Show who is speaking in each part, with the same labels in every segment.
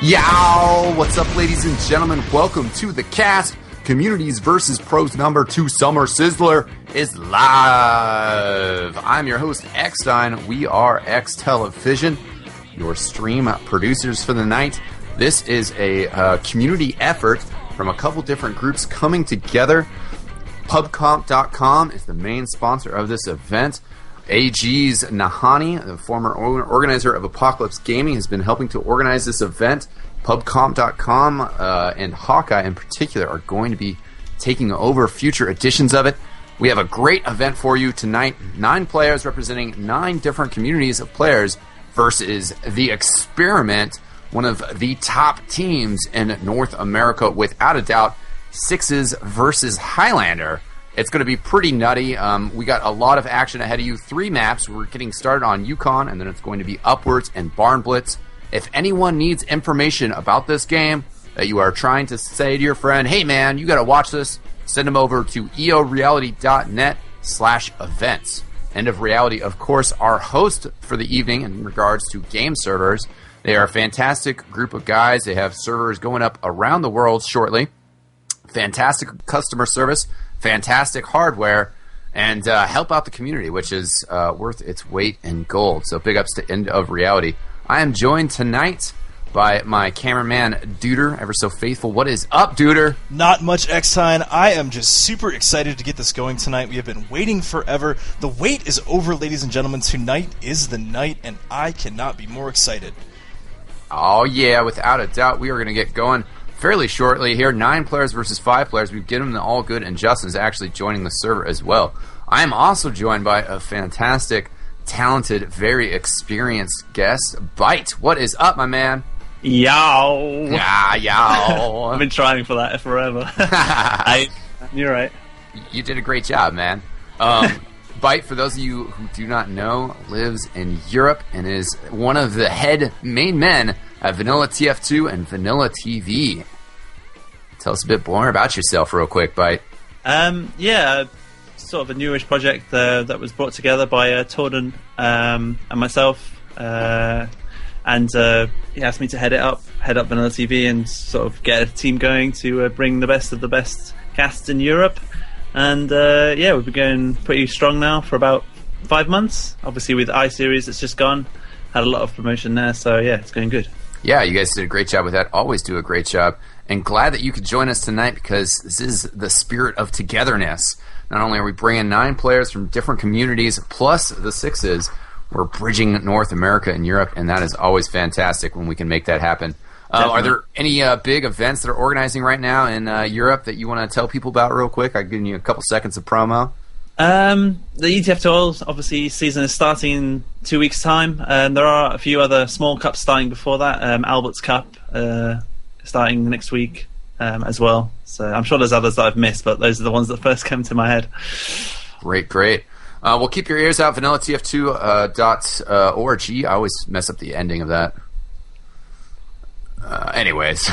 Speaker 1: Yow! What's up, ladies and gentlemen? Welcome to the cast. Communities versus Pros number 2 Summer Sizzler is live. I'm your host, eXtine. We are X Television, your stream producers for the night. This is a community effort from a couple different groups coming together. Pubcomp.com is the main sponsor of this event. AG's Nahani, the former organizer of Apocalypse Gaming, has been helping to organize this event. Pubcomp.com and Hawkeye in particular are going to be taking over future editions of it. We have a great event for you tonight. 9 players representing 9 different communities of players versus the Experiment, one of the top teams in North America, without a doubt. Sixes versus Highlander. It's going to be pretty nutty. We got a lot of action ahead of you. 3 maps. We're getting started on Yukon, and then it's going to be Upwards and Barnblitz. If anyone needs information about this game that you are trying to say to your friend, hey man, you got to watch this, send them over to eoreality.net/events. End of Reality, of course, our host for the evening in regards to game servers. They are a fantastic group of guys. They have servers going up around the world shortly. Fantastic customer service, fantastic hardware, and help out the community, which is worth its weight in gold. So big ups to End of Reality. I am joined tonight by my cameraman, Duder, ever so faithful. What is up, Duder?
Speaker 2: Not much, eXtine. I am just super excited to get this going tonight. We have been waiting forever. The wait is over, ladies and gentlemen. Tonight is the night, and I cannot be more excited.
Speaker 1: Oh, yeah, without a doubt. We are going to get going fairly shortly here. 9 players versus 5 players. We've given them the all good, and Justin's actually joining the server as well. I am also joined by a fantastic, talented, very experienced guest, Byte. What is up, my man?
Speaker 3: Yow.
Speaker 1: Yeah, yow.
Speaker 3: I've been trying for that forever. You're right.
Speaker 1: You did a great job, man. Byte, for those of you who do not know, lives in Europe and is one of the main men at Vanilla TF2 and Vanilla TV. Tell us a bit more about yourself real quick, Byte.
Speaker 3: Sort of a newish project that was brought together by Torden and myself, and he asked me to head up Vanilla TV and sort of get a team going to bring the best of the best casts in Europe. And we've been going pretty strong now for about 5 months. Obviously with iSeries, it's just gone. Had a lot of promotion there, so yeah, it's going good.
Speaker 1: Yeah, you guys did a great job with that. Always do a great job. And glad that you could join us tonight because this is the spirit of togetherness. Not only are we bringing 9 players from different communities, plus the 6s, we're bridging North America and Europe, and that is always fantastic when we can make that happen. Are there any big events that are organizing right now in Europe that you want to tell people about real quick? I've given you a couple seconds of promo.
Speaker 3: The ETF2 obviously season is starting in 2 weeks' time, and there are a few other small cups starting before that. Albert's Cup starting next week as well. So I'm sure there's others that I've missed, but those are the ones that first came to my head.
Speaker 1: Great. Well, keep your ears out. VanillaTF2.org. I always mess up the ending of that. Anyways,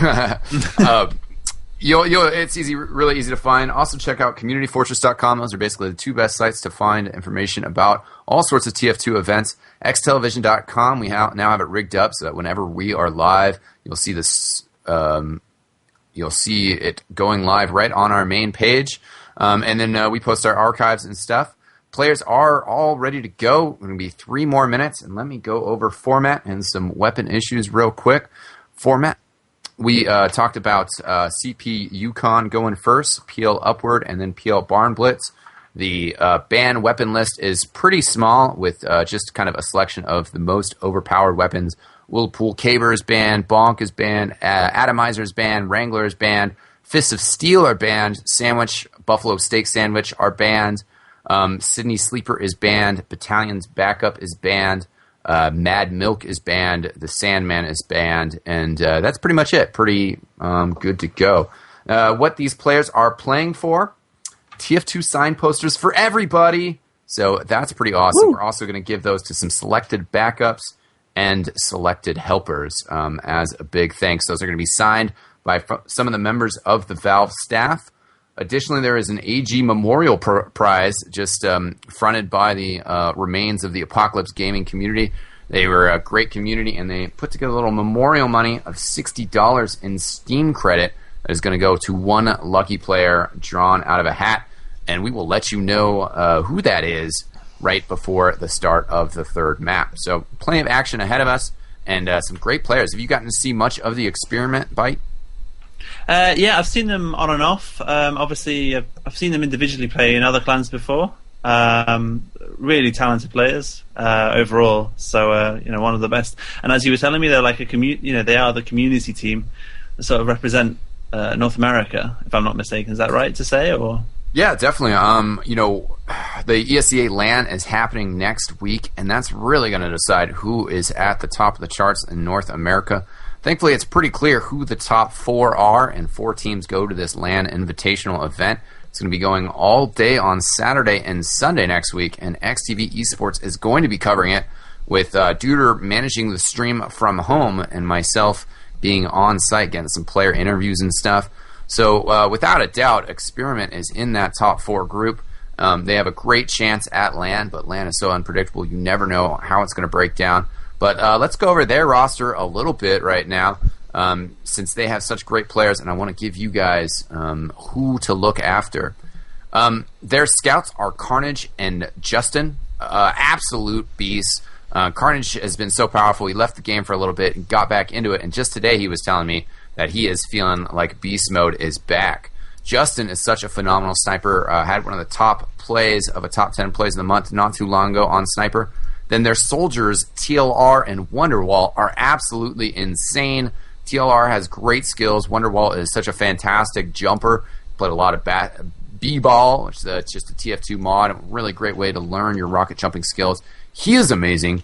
Speaker 1: it's really easy to find. Also, check out CommunityFortress.com. Those are basically the 2 best sites to find information about all sorts of TF2 events. XTelevision.com. We now have it rigged up so that whenever we are live, you'll see this. You'll see it going live right on our main page. And then we post our archives and stuff. Players are all ready to go. It's going to be 3 more minutes. And let me go over format and some weapon issues real quick. Format. We talked about CP Yukon going first, PL Upward, and then PL Barnblitz. The ban weapon list is pretty small with just kind of a selection of the most overpowered weapons. Whirlpool Caber is banned, Bonk is banned, Atomizer is banned, Wrangler is banned, Fists of Steel are banned, Sandwich, Buffalo Steak Sandwich are banned, Sydney Sleeper is banned, Battalion's Backup is banned, Mad Milk is banned, the Sandman is banned, and that's pretty much it. Pretty good to go. What these players are playing for, TF2 sign posters for everybody, so that's pretty awesome. Woo. We're also going to give those to some selected backups and selected helpers as a big thanks. Those are going to be signed by some of the members of the Valve staff. Additionally, there is an AG Memorial Prize just fronted by the remains of the Apocalypse Gaming community. They were a great community, and they put together a little memorial money of $60 in Steam credit that is going to go to one lucky player drawn out of a hat, and we will let you know who that is right before the start of the third map. So plenty of action ahead of us, and some great players. Have you gotten to see much of the Experiment, Byte?
Speaker 3: Yeah, I've seen them on and off. Obviously, I've seen them individually play in other clans before. Really talented players overall. So one of the best. And as you were telling me, they're like they are the community team that sort of represent North America, if I'm not mistaken. Is that right to say? Or
Speaker 1: yeah, definitely. The ESEA LAN is happening next week, and that's really going to decide who is at the top of the charts in North America. Thankfully, it's pretty clear who the top 4 are, and 4 teams go to this LAN Invitational event. It's going to be going all day on Saturday and Sunday next week, and XTV Esports is going to be covering it with Duder managing the stream from home and myself being on site, getting some player interviews and stuff. So without a doubt, Experiment is in that top 4 group. They have a great chance at LAN, but LAN is so unpredictable, you never know how it's going to break down. But let's go over their roster a little bit right now, since they have such great players, and I want to give you guys who to look after. Their scouts are Carnage and Justin, absolute beasts. Carnage has been so powerful. He left the game for a little bit and got back into it, and just today he was telling me that he is feeling like beast mode is back. Justin is such a phenomenal sniper. Had one of the top plays of a top 10 plays of the month not too long ago on Sniper. Then their soldiers, TLR and Wonderwall, are absolutely insane. TLR has great skills. Wonderwall is such a fantastic jumper. Played a lot of B-ball, which is just a TF2 mod. A really great way to learn your rocket jumping skills. He is amazing.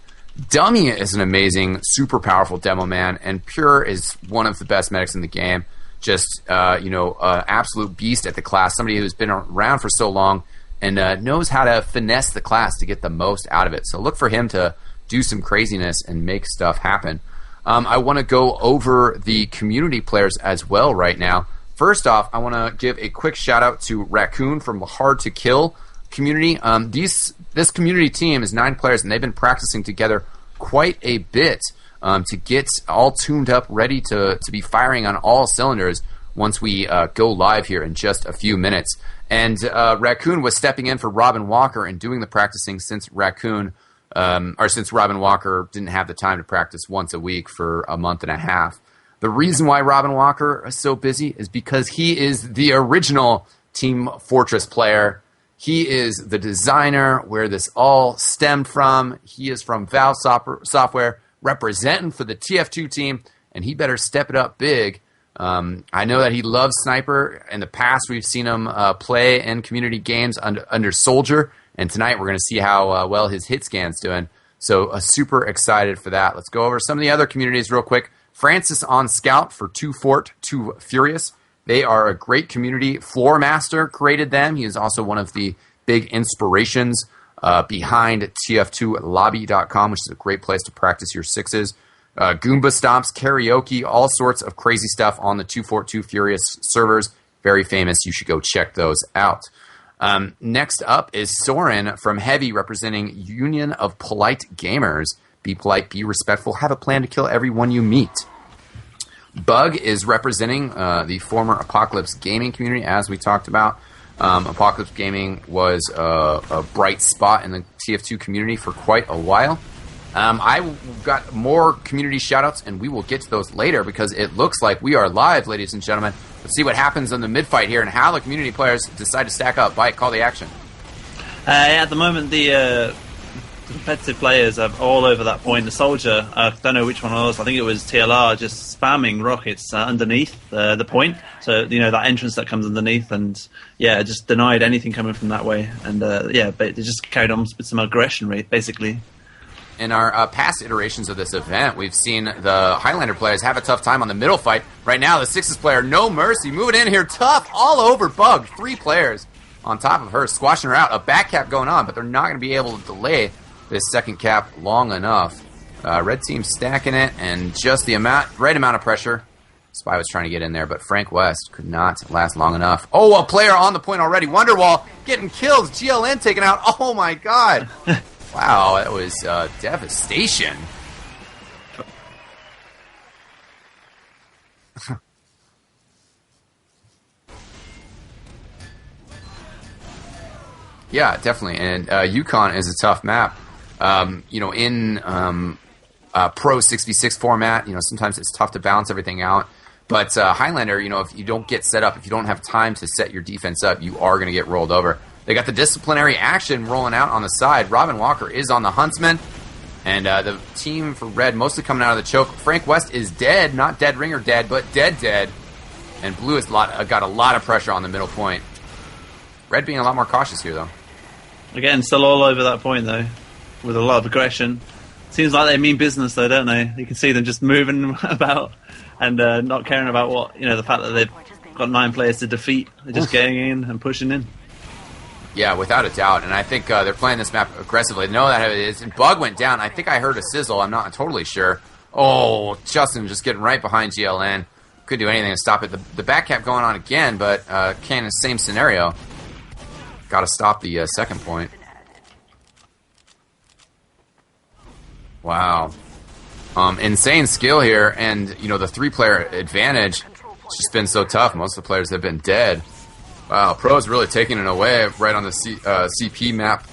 Speaker 1: Dummy is an amazing, super powerful demo man, and Pure is one of the best medics in the game. Just, absolute beast at the class. Somebody who's been around for so long and knows how to finesse the class to get the most out of it. So look for him to do some craziness and make stuff happen. I want to go over the community players as well right now. First off, I want to give a quick shout out to Raccoon from Hard to Kill community. This community team is 9 players, and they've been practicing together quite a bit to get all tuned up, ready to be firing on all cylinders once we go live here in just a few minutes. And Raccoon was stepping in for Robin Walker and doing the practicing since Robin Walker didn't have the time to practice once a week for a month and a half. The reason why Robin Walker is so busy is because he is the original Team Fortress player. He is the designer where this all stemmed from. He is from Valve Software, representing for the TF2 team, and he better step it up big. I know that he loves Sniper. In the past, we've seen him play in community games under Soldier, and tonight we're going to see how well his hit scan's doing. So super excited for that. Let's go over some of the other communities real quick. Francis on Scout for 2 Fort, 2 Furious. They are a great community. Floor Master created them. He is also one of the big inspirations behind TF2Lobby.com, which is a great place to practice your 6s. Goomba Stomps, karaoke, all sorts of crazy stuff on the 2 Fort 2 Furious servers. Very famous. You should go check those out. Next up is Soren from Heavy, representing Union of Polite Gamers. Be polite, be respectful, have a plan to kill everyone you meet. Bug is representing the former Apocalypse Gaming community, as we talked about. Apocalypse Gaming was a bright spot in the TF2 community for quite a while. I got more community shoutouts, and we will get to those later because it looks like we are live, ladies and gentlemen. Let's see what happens in the mid-fight here and how the community players decide to stack up. Byte, call the action.
Speaker 3: At the moment, the competitive players are all over that point. The Soldier, I don't know which one it was. I think it was TLR just spamming rockets underneath the point. So, that entrance that comes underneath, and just denied anything coming from that way. And but they just carried on with some aggression rate, basically.
Speaker 1: In our past iterations of this event, we've seen the Highlander players have a tough time on the middle fight. Right now, the Sixes player, No Mercy, moving in here tough all over Bug. 3 players on top of her, squashing her out. A back cap going on, but they're not going to be able to delay this second cap long enough. Red team stacking it, and just the right amount of pressure. Spy was trying to get in there, but Frank West could not last long enough. Oh, a player on the point already. Wonderwall getting killed. GLN taken out. Oh, my God. Wow, that was devastation. Yeah, definitely. And Yukon is a tough map. In Pro 6v6 format, sometimes it's tough to balance everything out. But Highlander, if you don't get set up, if you don't have time to set your defense up, you are going to get rolled over. They got the disciplinary action rolling out on the side. Robin Walker is on the Huntsman. And the team for Red mostly coming out of the choke. Frank West is dead. Not dead ringer dead, but dead. And Blue has got a lot of pressure on the middle point. Red being a lot more cautious here, though.
Speaker 3: Again, still all over that point, though, with a lot of aggression. Seems like they mean business, though, don't they? You can see them just moving about and not caring about the fact that they've got 9 players to defeat. They're just getting in and pushing in.
Speaker 1: Yeah, without a doubt. And I think they're playing this map aggressively. They know that it is. And Bug went down. I think I heard a sizzle. I'm not totally sure. Oh, Justin just getting right behind GLN. Couldn't do anything to stop it. The back cap going on again, but Cannon, same scenario. Got to stop the second point. Wow. Insane skill here. And, the 3-player advantage has just been so tough. Most of the players have been dead. Wow, Pro's really taking it away right on the CP map.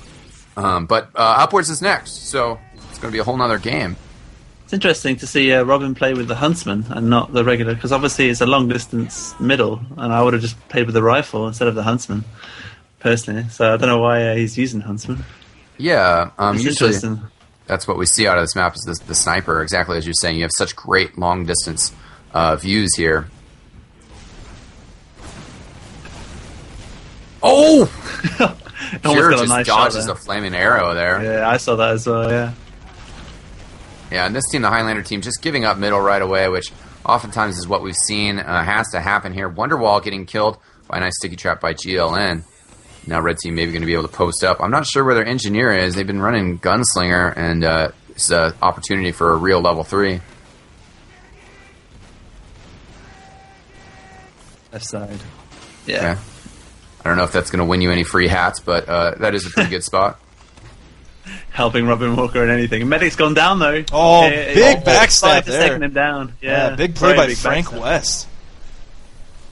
Speaker 1: But Upwards is next, so it's going to be a whole nother game.
Speaker 3: It's interesting to see Robin play with the Huntsman and not the regular, because obviously it's a long-distance middle, and I would have just played with the rifle instead of the Huntsman, personally. So I don't know why he's using Huntsman.
Speaker 1: Yeah, usually that's what we see out of this map is the sniper, exactly as you're saying. You have such great long-distance views here. Oh! Pure just dodges a flaming arrow there.
Speaker 3: Yeah, I saw that as well, yeah.
Speaker 1: Yeah, and this team, the Highlander team, just giving up middle right away, which oftentimes is what we've seen has to happen here. Wonderwall getting killed by a nice sticky trap by GLN. Now Red team maybe going to be able to post up. I'm not sure where their engineer is. They've been running Gunslinger, and it's an opportunity for a real level 3.
Speaker 3: Left side. Yeah.
Speaker 1: I don't know if that's going to win you any free hats, but that is a pretty good spot.
Speaker 3: Helping Robin Walker and anything. Medic's gone down, though.
Speaker 2: Oh, big backstab there.
Speaker 3: Taking him down. Yeah,
Speaker 2: big play by Frank West.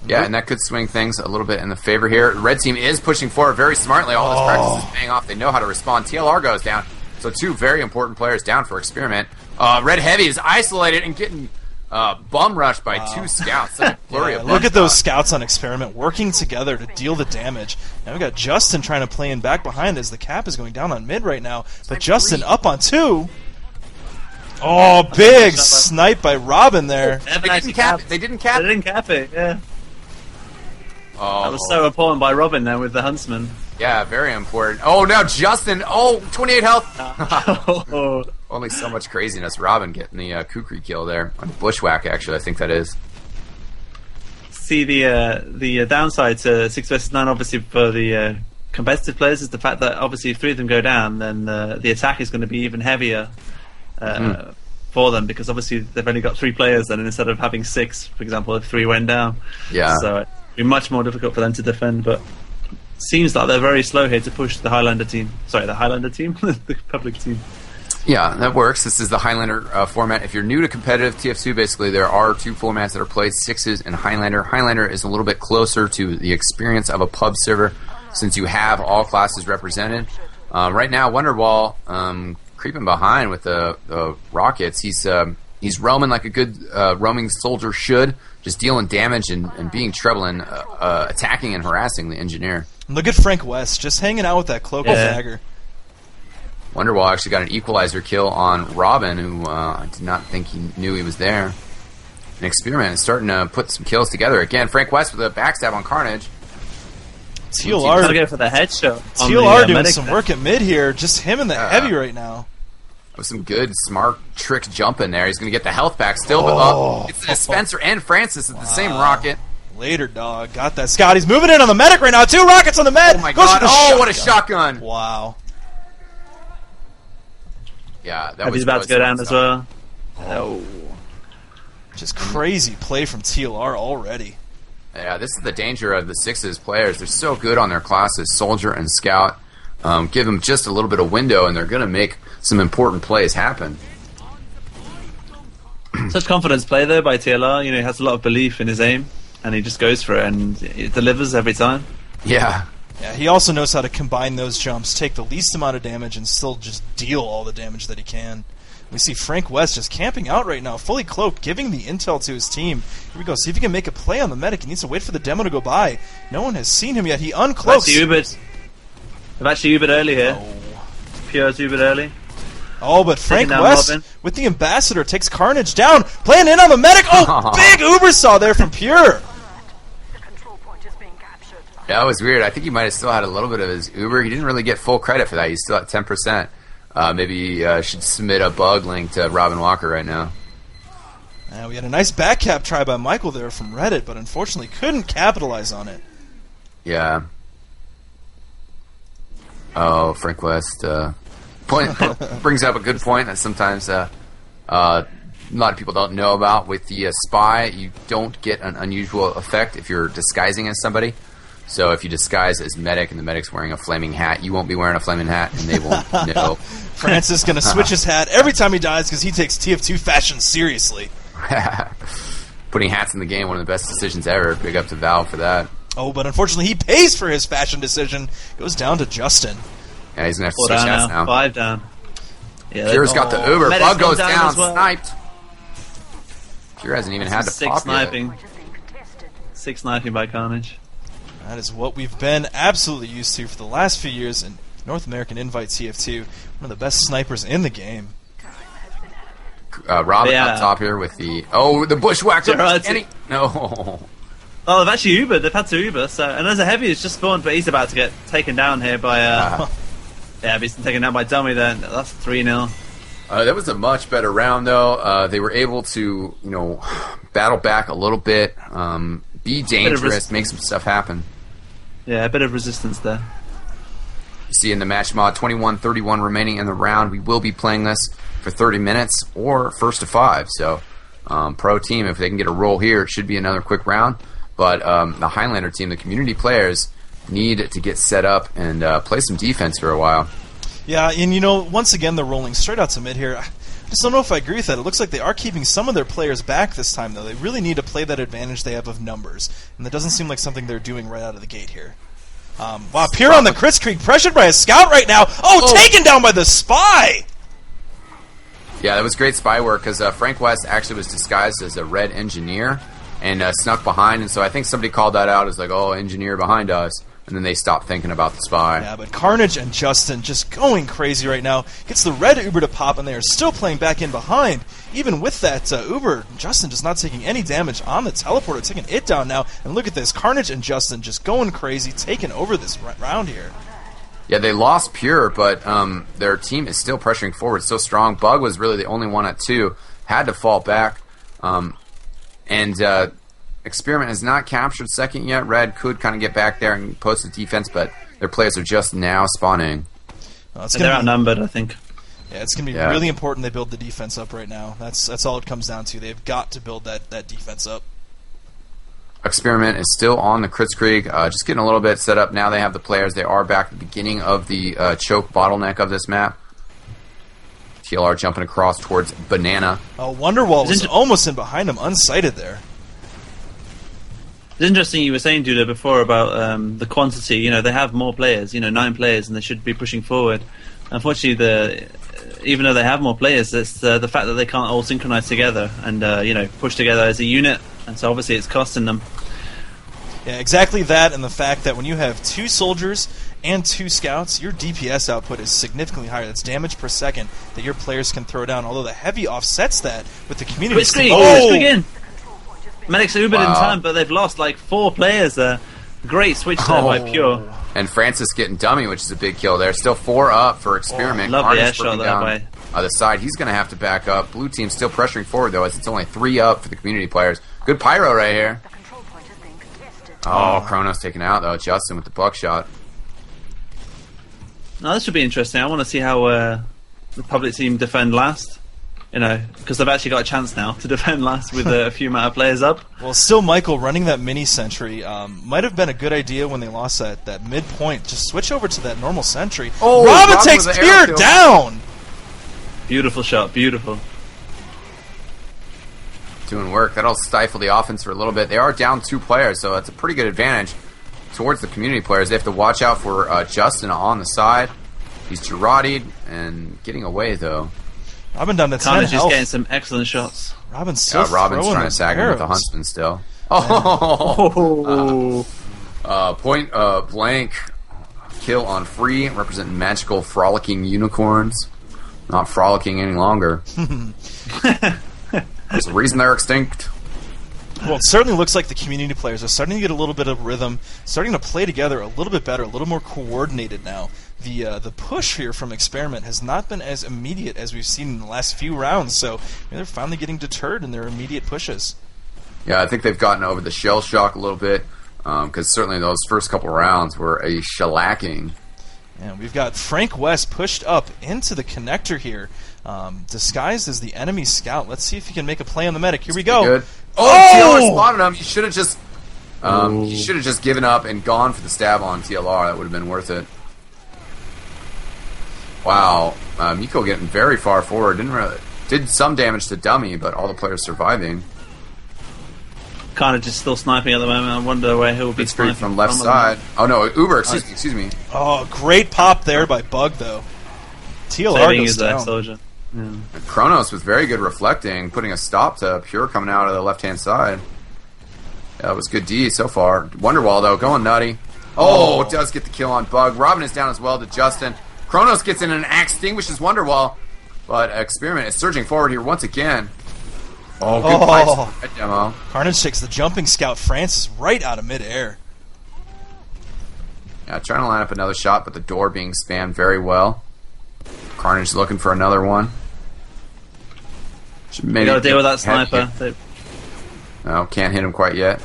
Speaker 1: Yeah, and that could swing things a little bit in the favor here. The Red team is pushing forward very smartly. All this practice is paying off. They know how to respond. TLR goes down. So 2 very important players down for Experiment. Red Heavy is isolated and getting bum rushed by 2 scouts.
Speaker 2: Look at those scouts on Experiment working together to deal the damage. Now we got Justin trying to play in back behind as the cap is going down on mid right now. But Justin up on 2. Oh, big snipe by Robin there.
Speaker 1: They didn't cap it. They didn't
Speaker 3: cap it, yeah.
Speaker 1: Oh.
Speaker 3: That was so important by Robin there with the Huntsman.
Speaker 1: Yeah, very important. Oh, now Justin. Oh, 28 health. Only so much craziness. Robin getting the Kukri kill there. On Bushwhack, actually, I think that is.
Speaker 3: See, the downside to 6 vs 9, obviously, for the competitive players is the fact that, obviously, if 3 of them go down, then the attack is going to be even heavier for them, because, obviously, they've only got 3 players, and instead of having 6, for example, if 3 went down.
Speaker 1: Yeah.
Speaker 3: So it'd be much more difficult for them to defend, but seems like they're very slow here to push the Highlander team. Sorry, the Highlander team? The public team.
Speaker 1: Yeah, that works. This is the Highlander format. If you're new to competitive TF2, basically there are 2 formats that are played, Sixes and Highlander. Highlander is a little bit closer to the experience of a pub server since you have all classes represented. Right now, Wonderwall creeping behind with the rockets. He's roaming like a good roaming soldier should, just dealing damage and being troubling, attacking and harassing the engineer.
Speaker 2: Look at Frank West just hanging out with that cloak dagger.
Speaker 1: Wonderwall actually got an equalizer kill on Robin, who I did not think he knew he was there. An Experiment is starting to put some kills together. Again, Frank West with a backstab on Carnage.
Speaker 3: TLR go for the headshot.
Speaker 2: TLR doing some work at mid here. Just him and the heavy right now.
Speaker 1: With some good, smart trick jumping there. He's going to get the health back still, but it's Spencer and Francis at the same rocket.
Speaker 2: Later, dog. Got that. Scott, he's moving in on the medic right now. 2 rockets on the med.
Speaker 1: Oh, my God. Oh, what a shotgun.
Speaker 2: Wow.
Speaker 1: Yeah, that was
Speaker 3: he's about to go down as well.
Speaker 2: Oh. Just crazy play from TLR already.
Speaker 1: Yeah, this is the danger of the Sixes players. They're so good on their classes, Soldier and Scout. Give them just a little bit of window, and they're going to make some important plays happen.
Speaker 3: Such confidence play though by TLR. You know, he has a lot of belief in his aim, and he just goes for it, and it delivers every time.
Speaker 1: Yeah.
Speaker 2: Yeah, he also knows how to combine those jumps, take the least amount of damage, and still just deal all the damage that he can. We see Frank West just camping out right now, fully cloaked, giving the intel to his team. Here we go, see if he can make a play on the medic. He needs to wait for the demo to go by. No one has seen him yet. He uncloaks.
Speaker 3: They've actually Ubered early here. Pure's Ubered early.
Speaker 2: Oh, but Frank West, with the Ambassador, takes Carnage down, playing in on the medic. Oh, big Uber saw there from Pure.
Speaker 1: Yeah, that was weird. I think he might have still had a little bit of his Uber. He didn't really get full credit for that. He's still at 10%. Maybe should submit a bug link to Robin Walker right now.
Speaker 2: We had a nice back cap try by Michael there from Reddit, but unfortunately couldn't capitalize on it.
Speaker 1: Yeah. Oh, Frank West brings up a good point that sometimes a lot of people don't know about. With the spy, you don't get an unusual effect if you're disguising as somebody. So if you disguise as medic and the medic's wearing a flaming hat, you won't be wearing a flaming hat, and they won't know.
Speaker 2: Francis going to switch his hat every time he dies because he takes TF2 fashion seriously.
Speaker 1: Putting hats in the game, one of the best decisions ever. Big up to Valve for that.
Speaker 2: Oh, but unfortunately he pays for his fashion decision. Goes down to Justin.
Speaker 1: Yeah, he's going to have to switch hats now.
Speaker 3: 5 down. Yeah,
Speaker 1: Pure's got the Uber. Bug goes down,
Speaker 3: well.
Speaker 1: sniped. Pure hasn't even had to pop
Speaker 3: sniping.
Speaker 1: yet.
Speaker 3: 6 sniping by Carnage.
Speaker 2: That is what we've been absolutely used to for the last few years in North American Invite TF2. One of the best snipers in the game.
Speaker 1: Robin up top here with the bushwhacker. No.
Speaker 3: Oh, they've actually Ubered. They've had to Uber. So, and there's a heavy who's just spawned, but he's about to get taken down here by. Yeah, he's been taken down by Dummy. Then that's 3-0.
Speaker 1: That was a much better round, though. They were able to, battle back a little bit, be dangerous, make some stuff happen.
Speaker 3: Yeah, a bit of resistance there.
Speaker 1: You see in the match mod, 21-31 remaining in the round. We will be playing this for 30 minutes or first to 5. So, pro team, if they can get a roll here, it should be another quick round. But the Highlander team, the community players, need to get set up and play some defense for a while.
Speaker 2: Yeah, and once again, they're rolling straight out to mid here. I just don't know if I agree with that. It looks like they are keeping some of their players back this time, though. They really need to play that advantage they have of numbers, and that doesn't seem like something they're doing right out of the gate here. Wow, Pure on the Crits Creek, pressured by a scout right now. Oh, taken down by the spy!
Speaker 1: Yeah, that was great spy work, because Frank West actually was disguised as a red engineer and snuck behind, and so I think somebody called that out as like, oh, engineer behind us. And then they stopped thinking about the spy.
Speaker 2: Yeah, but Carnage and Justin just going crazy right now. Gets the red Uber to pop, and they are still playing back in behind. Even with that Uber, Justin just not taking any damage on the teleporter, taking it down now. And look at this, Carnage and Justin just going crazy, taking over this round here.
Speaker 1: Yeah, they lost Pure, but their team is still pressuring forward, so strong. Bug was really the only one at 2, had to fall back. Experiment has not captured second yet. Red could kind of get back there and post the defense, but their players are just now spawning.
Speaker 3: They're outnumbered, I think.
Speaker 2: Yeah, it's going to be really important they build the defense up right now. That's all it comes down to. They've got to build that defense up.
Speaker 1: Experiment is still on the Crits Creek, just getting a little bit set up. Now they have the players. They are back at the beginning of the choke bottleneck of this map. TLR jumping across towards Banana.
Speaker 2: Oh, Wonderwall was almost in behind him, unsighted there.
Speaker 3: It's interesting you were saying, Duder, before about the quantity. They have more players, 9 players, and they should be pushing forward. Unfortunately, even though they have more players, it's the fact that they can't all synchronize together and push together as a unit, and so obviously it's costing them.
Speaker 2: Yeah, exactly that, and the fact that when you have 2 soldiers and 2 scouts, your DPS output is significantly higher. That's damage per second that your players can throw down, although the heavy offsets that with the community.
Speaker 3: Again. Medics Ubered in time, but they've lost like 4 players there. Great switch there by Pure.
Speaker 1: And Francis getting dummy, which is a big kill there. Still 4 up for Experiment.
Speaker 3: Lovely air shot there by
Speaker 1: the side. He's going to have to back up. Blue team still pressuring forward, though, as it's only 3 up for the community players. Good pyro right here. Oh, Kronos taken out, though. Justin with the buckshot.
Speaker 3: Now, this should be interesting. I want to see how the public team defend last. Because they've actually got a chance now to defend last with a few amount of players up.
Speaker 2: Well, still Michael running that mini sentry might have been a good idea when they lost that midpoint. Just switch over to that normal sentry.
Speaker 1: Oh,
Speaker 2: Robin takes Pure down!
Speaker 3: Beautiful shot, beautiful.
Speaker 1: doing work. That'll stifle the offense for a little bit. They are down 2 players, so that's a pretty good advantage towards the community players. They have to watch out for Justin on the side. He's Girardi'd and getting away, though.
Speaker 2: Robin down to 10
Speaker 3: Carnage is
Speaker 2: health.
Speaker 3: getting some excellent shots.
Speaker 2: Robin's still
Speaker 1: Robin's
Speaker 2: throwing
Speaker 1: trying to tag him with the
Speaker 2: arrows.
Speaker 1: Huntsman still. Point blank kill on free, representing magical, frolicking unicorns. Not frolicking any longer. There's a reason they're extinct.
Speaker 2: Well, it certainly looks like the community players are starting to get a little bit of rhythm, starting to play together a little bit better, a little more coordinated now. The push here from Experiment has not been as immediate as we've seen in the last few rounds, so they're finally getting deterred in their immediate pushes.
Speaker 1: Yeah, I think they've gotten over the shell shock a little bit, because certainly those first couple rounds were a shellacking.
Speaker 2: And we've got Frank West pushed up into the connector here, disguised as the enemy scout. Let's see if he can make a play on the medic. Here we go.
Speaker 1: Good. TLR spotted him. He should have just given up and gone for the stab on TLR. That would have been worth it. Wow, Miko getting very far forward. Did some damage to Dummy, but all the players surviving.
Speaker 3: Carnage is still sniping at the moment. I wonder where he'll be
Speaker 1: Good streak
Speaker 3: sniping
Speaker 1: from left side. Oh no, Uber. Excuse me.
Speaker 2: Oh, great pop there by Bug, though. TLR
Speaker 3: Saving
Speaker 2: goes
Speaker 3: his
Speaker 2: down.
Speaker 3: soldier. Yeah.
Speaker 1: And Kronos with very good reflecting, putting a stop to Pure coming out of the left-hand side. Yeah, that was good D so far. Wonderwall, though, going nutty. Oh, it does get the kill on Bug. Robin is down as well to Justin. Kronos gets in an axe, extinguishes Wonderwall, but Experiment is surging forward here once again. Oh, good pipes. Right demo.
Speaker 2: Carnage takes the jumping scout Francis right out of midair.
Speaker 1: Yeah, trying to line up another shot, but the door being spammed very well. Carnage looking for another one. Should maybe
Speaker 3: You gotta deal with that sniper.
Speaker 1: No, can't hit him quite yet.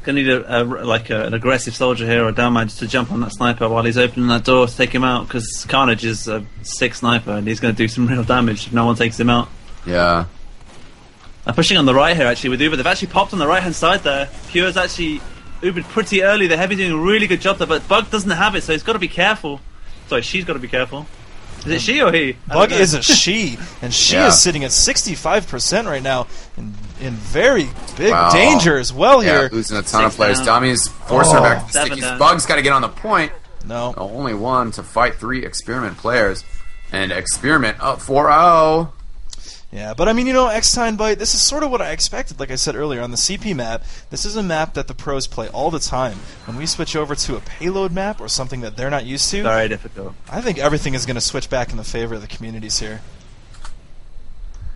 Speaker 3: Gonna need an aggressive soldier here or a down man just to jump on that sniper while he's opening that door to take him out, because Carnage is a sick sniper and he's gonna do some real damage if no one takes him out.
Speaker 1: Yeah.
Speaker 3: I'm pushing on the right here actually with Uber. They've actually popped on the right hand side there. Pure's actually Ubered pretty early. They're heavy doing a really good job there, but Bug doesn't have it, so he's got to be careful. Sorry, she's got to be careful. Is it she or he?
Speaker 2: Bug is a she, and she
Speaker 1: Yeah.
Speaker 2: is sitting at 65% right now, in very big danger as well
Speaker 1: Yeah,
Speaker 2: here.
Speaker 1: losing a ton of
Speaker 3: Six
Speaker 1: players.
Speaker 3: down.
Speaker 1: Dummies force her back to the
Speaker 3: Seven
Speaker 1: stickies.
Speaker 3: down.
Speaker 1: Bug's got to get on the point.
Speaker 2: No.
Speaker 1: Only one to fight 3 Experiment players. And Experiment up 4-0.
Speaker 2: Yeah, but I mean, eXtine Byte, this is sort of what I expected, like I said earlier, on the CP map. This is a map that the pros play all the time. When we switch over to a payload map or something that they're not used to,
Speaker 3: Very difficult.
Speaker 2: I think everything is going to switch back in the favor of the communities here.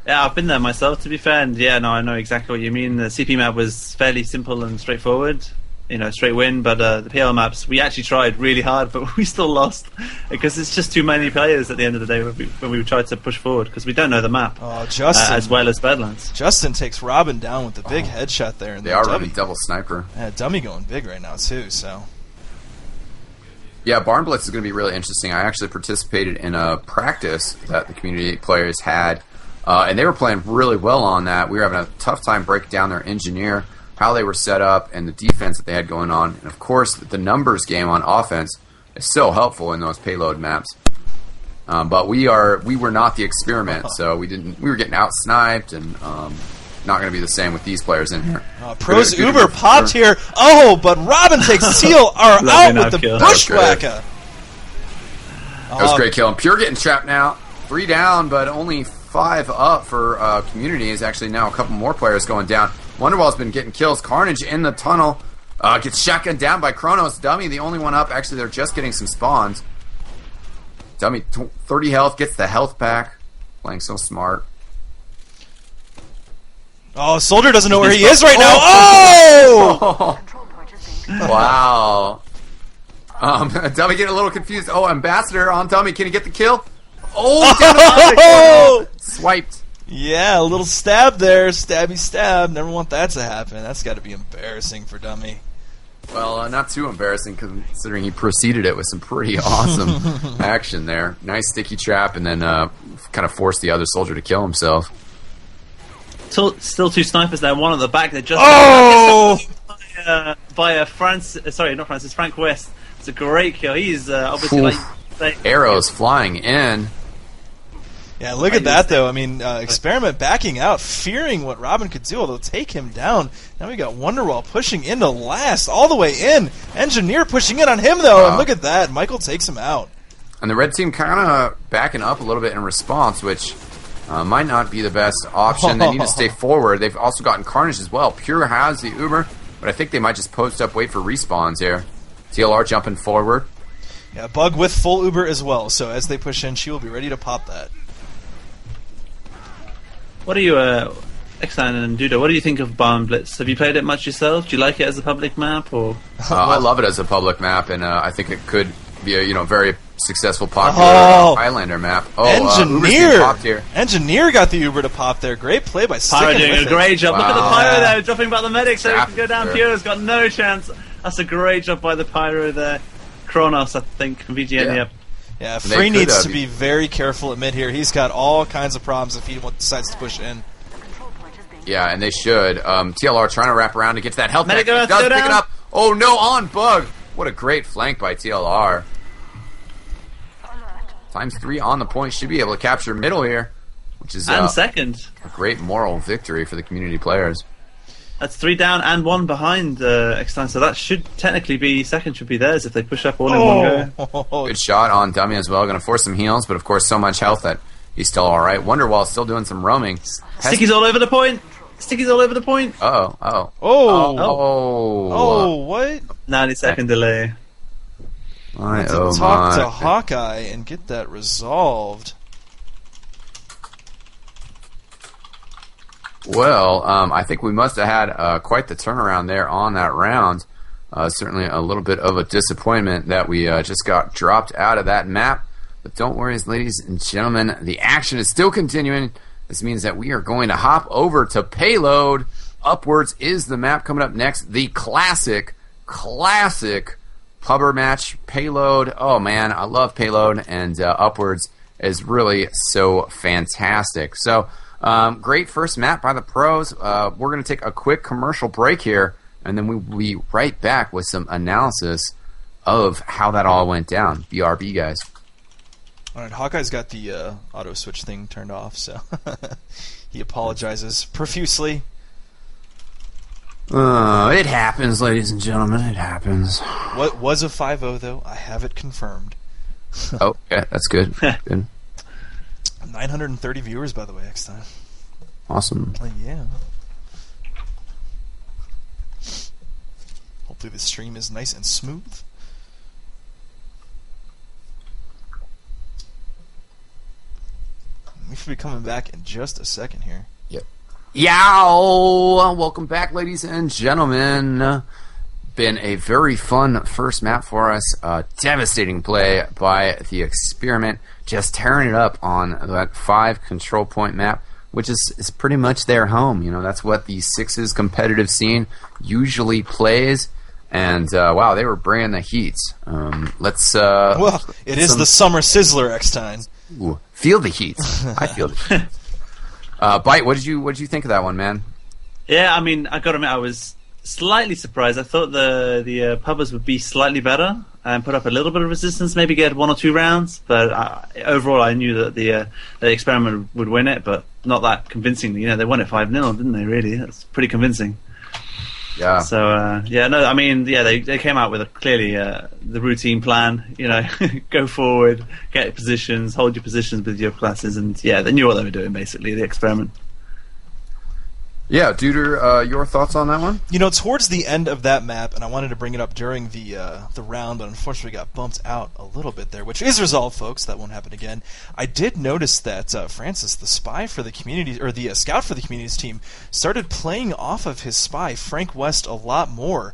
Speaker 3: Yeah, I've been there myself, to be fair, and yeah, no, I know exactly what you mean. The CP map was fairly simple and straightforward, straight win, but the PL maps, we actually tried really hard, but we still lost, because it's just too many players at the end of the day when we tried to push forward, because we don't know the map,
Speaker 2: Oh, Justin.
Speaker 3: as well as Badlands.
Speaker 2: Justin takes Robin down with the big headshot there. And
Speaker 1: They
Speaker 2: then
Speaker 1: are
Speaker 2: Dummy.
Speaker 1: running double sniper.
Speaker 2: Yeah, Dummy going big right now, too, so...
Speaker 1: Yeah, Barnblitz is going to be really interesting. I actually participated in a practice that the community players had, and they were playing really well on that. We were having a tough time breaking down their engineer, how they were set up, and the defense that they had going on. And of course, the numbers game on offense is so helpful in those payload maps. But we were not the Experiment, so we were getting out sniped, and not going to be the same with these players in here.
Speaker 2: Pros
Speaker 1: Good
Speaker 2: Uber popped here. Oh, but Robin takes TLR out
Speaker 3: Lovely
Speaker 2: with the
Speaker 3: kill.
Speaker 2: bushwhacker.
Speaker 1: That was a great kill. And Pure getting trapped now. 3 down, but only 5 up for community. Is actually now a couple more players going down. Wonderwall's been getting kills. Carnage in the tunnel. Gets shotgunned down by Kronos. Dummy, the only one up. Actually, they're just getting some spawns. Dummy, 30 health, gets the health back. Playing so smart.
Speaker 2: Oh, Soldier doesn't know where he is right now. Oh!
Speaker 1: Wow. Dummy getting a little confused. Oh, Ambassador on Dummy. Can he get the kill? Oh, down the bottom. Swiped.
Speaker 2: Yeah, a little stab there. Stabby stab. Never want that to happen. That's got to be embarrassing for Dummy.
Speaker 1: Well, not too embarrassing considering he preceded it with some pretty awesome action there. Nice sticky trap, and then kind of forced the other soldier to kill himself.
Speaker 3: Still 2 snipers there, one at the back. They're just by Frank West. It's a great kill. He's obviously
Speaker 1: arrows flying in.
Speaker 2: Yeah, look at that, though. I mean, Experiment backing out, fearing what Robin could do, although take him down. Now we got Wonderwall pushing into last, all the way in. Engineer pushing in on him, though, and look at that. Michael takes him out.
Speaker 1: And the red team kind of backing up a little bit in response, which might not be the best option. They need to stay forward. They've also gotten Carnage as well. Pure has the Uber, but I think they might just post up, wait for respawns here. TLR jumping forward.
Speaker 2: Yeah, Bug with full Uber as well, so as they push in, she will be ready to pop that.
Speaker 3: What are you, eXtine and Duder, what do you think of Barnblitz? Have you played it much yourself? Do you like it as a public map? Or
Speaker 1: I love it as a public map, and I think it could be a very successful popular Highlander map.
Speaker 2: Engineer!
Speaker 1: Popped here.
Speaker 2: Engineer got the Uber to pop there. Great play by
Speaker 3: Pyro
Speaker 2: sticking
Speaker 3: doing
Speaker 2: with
Speaker 3: a great job.
Speaker 1: Wow.
Speaker 3: Look at the Pyro there, dropping back the medic so he can go down.
Speaker 1: Sure.
Speaker 3: Pure's got no chance. That's a great job by the Pyro there. Kronos, I think, from VGN, yep.
Speaker 2: Yeah, Free needs to be very careful at mid here. He's got all kinds of problems if he decides to push in.
Speaker 1: Yeah, and they should. TLR trying to wrap around to get to that health pack.
Speaker 3: Medic
Speaker 1: Does pick it up. Oh, no, on Bug. What a great flank by TLR. ×3 on the point. Should be able to capture middle here, which is
Speaker 3: and second.
Speaker 1: A great moral victory for the community players.
Speaker 3: That's 3 down and 1 behind eXtine, so that should technically be second, should be theirs if they push up all in one go.
Speaker 1: Good shot on Dummy as well. Going to force some heals, but of course so much health that he's still alright. Wonderwall still doing some roaming.
Speaker 3: Sticky's all over the point. Sticky's all over the point.
Speaker 1: Oh,
Speaker 2: what?
Speaker 3: 90-second delay.
Speaker 2: Talk to Hawkeye and get that resolved.
Speaker 1: Well, I think we must have had quite the turnaround there on that round. Certainly a little bit of a disappointment that we just got dropped out of that map. But don't worry, ladies and gentlemen, the action is still continuing. This means that we are going to hop over to Payload. Upwards is the map coming up next. The classic pubber match, Payload. Oh, man, I love Payload, and Upwards is really so fantastic. So, great first map by the pros. We're going to take a quick commercial break here, and then we'll be right back with some analysis of how that all went down. BRB, guys.
Speaker 2: All right, Hawkeye's got the auto switch thing turned off, so he apologizes profusely.
Speaker 1: It happens, ladies and gentlemen. It happens.
Speaker 2: What was a 5-0, though? I have it confirmed.
Speaker 1: Oh, yeah, that's good. Good.
Speaker 2: 930 viewers, by the way, eXtine.
Speaker 1: Awesome.
Speaker 2: Yeah. Hopefully the stream is nice and smooth. We should be coming back in just a second here.
Speaker 1: Yep. Yow! Welcome back, ladies and gentlemen. Been a very fun first map for us. Devastating play by the Experiment. Just tearing it up on that 5 control point map, which is pretty much their home. You know, that's what the Sixes competitive scene usually plays. And, wow, they were bringing the heat.
Speaker 2: Well, it is the summer Sizzler, eXtine.
Speaker 1: Ooh, feel the heat. I feel the heat. Byte, what did you think of that one, man?
Speaker 3: Yeah, I mean, I got to admit, I was slightly surprised. I thought the pubbers would be slightly better and put up a little bit of resistance, maybe get 1 or 2 rounds. But overall, I knew that the Experiment would win it, but not that convincingly. You know, they won it 5-0, didn't they? Really, that's pretty convincing.
Speaker 1: Yeah.
Speaker 3: So I mean, they came out with clearly the routine plan. You know, go forward, get positions, hold your positions with your classes, and they knew what they were doing basically. The Experiment.
Speaker 1: Yeah, Duder, your thoughts on that one?
Speaker 2: You know, towards the end of that map, and I wanted to bring it up during the round, but unfortunately got bumped out a little bit there, which is resolved, folks. That won't happen again. I did notice that Francis, the spy for the community, or the scout for the community's team, started playing off of his spy, Frank West, a lot more,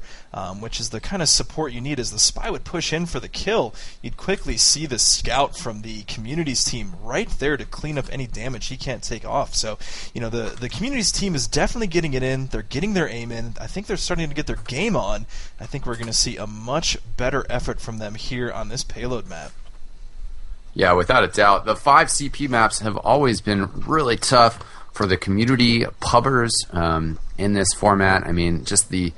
Speaker 2: which is the kind of support you need. As the spy would push in for the kill, you'd quickly see the scout from the community's team right there to clean up any damage he can't take off. So, you know, the community's team is definitely getting it in. They're getting their aim in. I think they're starting to get their game on. I think we're going to see a much better effort from them here on this Payload map.
Speaker 1: Yeah, without a doubt. The 5 CP maps have always been really tough for the community pubbers in this format. I mean, just the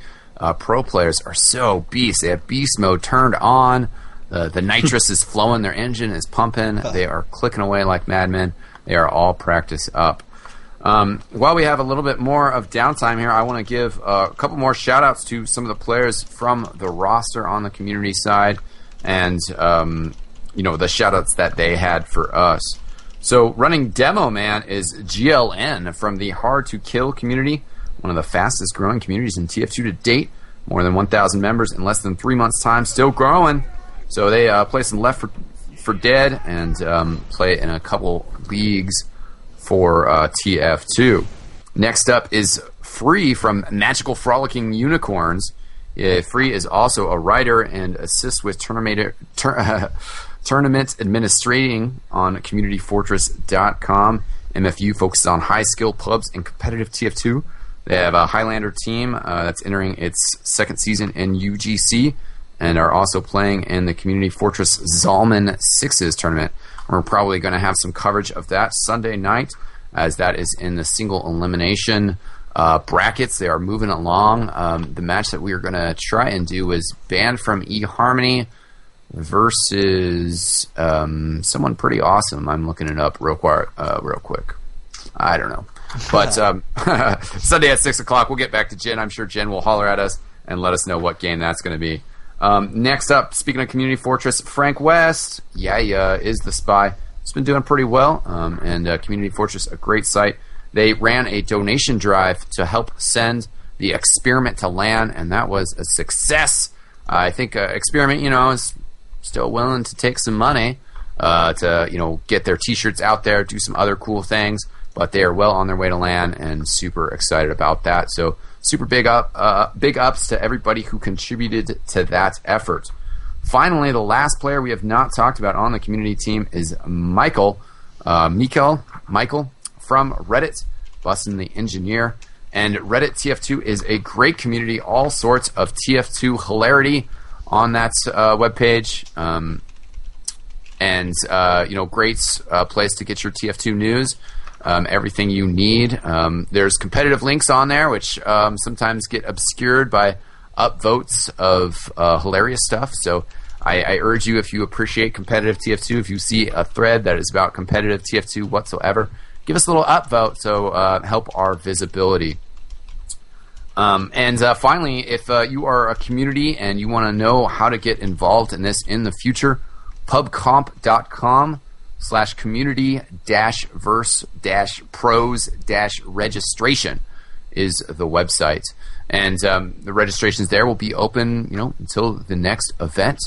Speaker 1: pro players are so beast. They have beast mode turned on. The nitrous is flowing. Their engine is pumping. They are clicking away like madmen. they are all practice up. While we have a little bit more of downtime here, I want to give a couple more shout-outs to some of the players from the roster on the community side and, the shout-outs that they had for us. So running Demo Man is GLN from the Hard to Kill community, one of the fastest growing communities in TF2 to date. More than 1,000 members in less than 3 months' time, still growing. So they play some Left 4 Dead and play in a couple leagues for TF2. Next up is Free from Magical Frolicking Unicorns. Free is also a writer and assists with tournament administrating on CommunityFortress.com. MFU focuses on high-skill pubs and competitive TF2. They have a Highlander team that's entering its second season in UGC and are also playing in the Community Fortress Zalman Sixes tournament. We're probably going to have some coverage of that Sunday night, as that is in the single elimination brackets. They are moving along. The match that we are going to try and do is Banned from eHarmony versus someone pretty awesome. I'm looking it up real quick. I don't know. But Sunday at 6 o'clock, we'll get back to Jen. I'm sure Jen will holler at us and let us know what game that's going to be. Next up, speaking of Community Fortress, Frank West, is the spy. It's been doing pretty well, and Community Fortress, a great site. They ran a donation drive to help send the Experiment to LAN, and that was a success. I think Experiment, is still willing to take some money to, get their T-shirts out there, do some other cool things, but they are well on their way to LAN and super excited about that. So super big ups to everybody who contributed to that effort. Finally, the last player we have not talked about on the community team is Michael from Reddit, Bustin' the Engineer. And Reddit TF2 is a great community, all sorts of TF2 hilarity on that webpage. Great place to get your TF2 news. Everything you need. There's competitive links on there, which sometimes get obscured by upvotes of hilarious stuff. So I urge you, if you appreciate competitive TF2, if you see a thread that is about competitive TF2 whatsoever, give us a little upvote so help our visibility. Finally, if you are a community and you want to know how to get involved in this in the future, pubcomp.com/community-verse-pros-registration is the website. And the registrations there will be open, until the next event.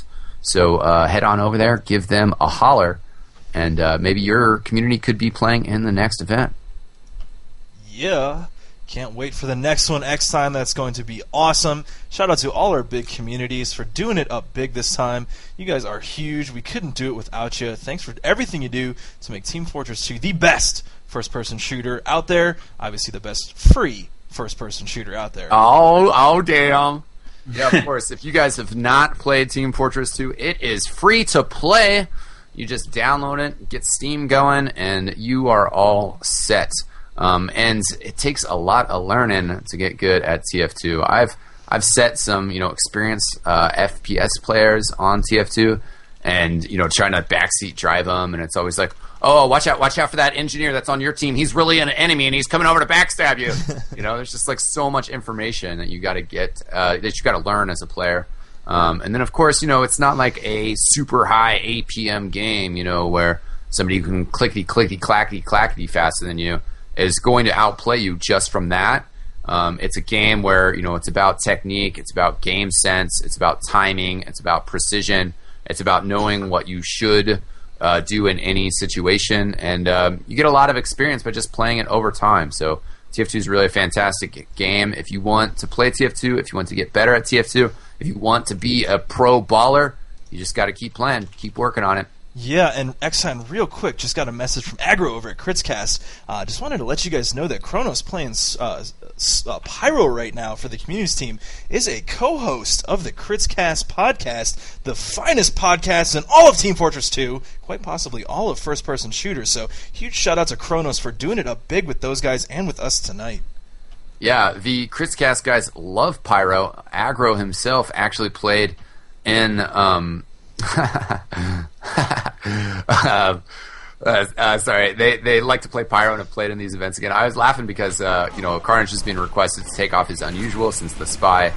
Speaker 1: So head on over there, give them a holler, and maybe your community could be playing in the next event.
Speaker 2: Yeah. Can't wait for the next one, eXtine. That's going to be awesome. Shout out to all our big communities for doing it up big this time. You guys are huge. We couldn't do it without you. Thanks for everything you do to make Team Fortress 2 the best first-person shooter out there. Obviously the best free first-person shooter out there.
Speaker 1: Oh, damn. Yeah, of course. If you guys have not played Team Fortress 2, it is free to play. You just download it, get Steam going, and you are all set. And it takes a lot of learning to get good at TF2. I've set some experienced FPS players on TF2, and trying to backseat drive them, and it's always like, oh, watch out for that engineer that's on your team. He's really an enemy, and he's coming over to backstab you. There's just like so much information that you got to get that you got to learn as a player. And then of course it's not like a super high APM game, where somebody who can clickety clackety faster than you is going to outplay you just from that. It's a game where it's about technique, it's about game sense, it's about timing, it's about precision, it's about knowing what you should do in any situation, and you get a lot of experience by just playing it over time. So TF2 is really a fantastic game. If you want to play TF2, if you want to get better at TF2, if you want to be a pro baller, you just got to keep playing, keep working on it.
Speaker 2: Yeah, and eXtine, real quick, just got a message from Aggro over at Critscast. Just wanted to let you guys know that Kronos playing Pyro right now for the communities team is a co-host of the Critscast podcast, the finest podcast in all of Team Fortress 2, quite possibly all of first-person shooters. So huge shout-out to Kronos for doing it up big with those guys and with us tonight.
Speaker 1: Yeah, the Critscast guys love Pyro. Aggro himself actually played in Sorry, they like to play Pyro and have played in these events again. I was laughing because Carnage is being requested to take off his unusual since the spy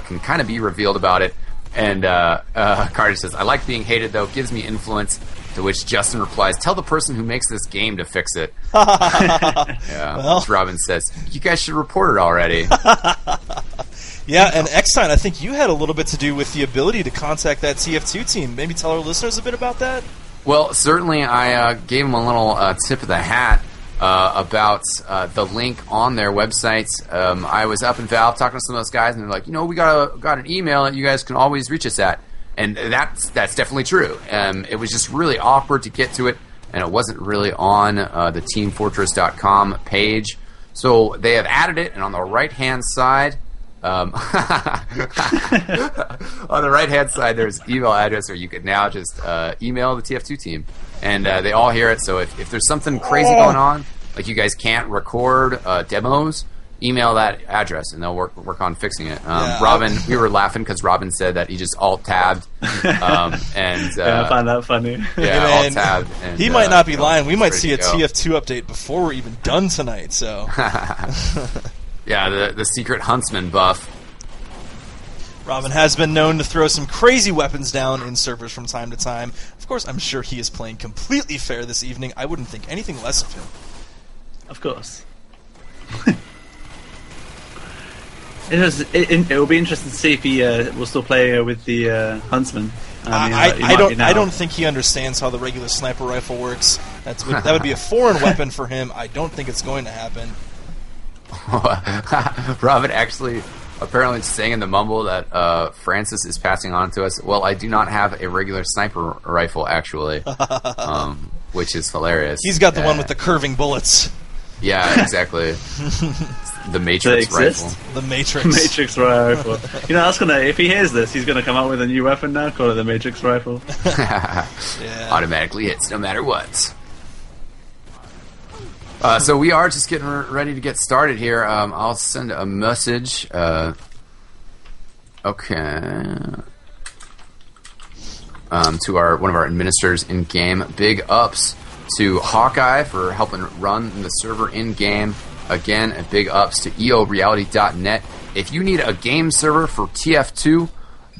Speaker 1: can kind of be revealed about it. And Carnage says, "I like being hated though, gives me influence." To which Justin replies, "Tell the person who makes this game to fix it." Yeah, well. Robin says, "You guys should report it already."
Speaker 2: Yeah, and eXtine, I think you had a little bit to do with the ability to contact that TF2 team. Maybe tell our listeners a bit about that?
Speaker 1: Well, certainly I gave them a little tip of the hat about the link on their website. I was up in Valve talking to some of those guys, and they're like, we got an email that you guys can always reach us at. And that's definitely true. It was just really awkward to get to it, and it wasn't really on the TeamFortress.com page. So they have added it, and on the right-hand side, on the right-hand side, there's email address, or you could now just email the TF2 team, and they all hear it. So if there's something crazy going on, like you guys can't record demos, email that address, and they'll work on fixing it. Robin, we were laughing because Robin said that he just alt-tabbed. I
Speaker 3: find that funny.
Speaker 1: Yeah, alt-tabbed. And,
Speaker 2: he might not be lying. We might see a TF2 update before we're even done tonight. So,
Speaker 1: yeah, the secret huntsman buff.
Speaker 2: Robin has been known to throw some crazy weapons down in servers from time to time. Of course, I'm sure he is playing completely fair this evening. I wouldn't think anything less of him.
Speaker 3: Of course. It will be interesting to see if he will still play with the Huntsman.
Speaker 2: I don't think he understands how the regular sniper rifle works. That would be a foreign weapon for him. I don't think it's going to happen.
Speaker 1: Robin actually apparently saying in the mumble that Francis is passing on to us. Well, I do not have a regular sniper rifle, actually, which is hilarious.
Speaker 2: He's got the one with the curving bullets.
Speaker 1: Yeah, exactly. The Matrix rifle.
Speaker 2: The Matrix.
Speaker 3: Matrix rifle. That's if he hears this, he's gonna come out with a new weapon now, call it the Matrix rifle.
Speaker 2: Yeah.
Speaker 1: Automatically hits no matter what. So we are just getting ready to get started here. I'll send a message. Okay. To one of our administrators in game. Big ups to Hawkeye for helping run the server in game. Again, a big ups to EOReality.net. If you need a game server for TF2,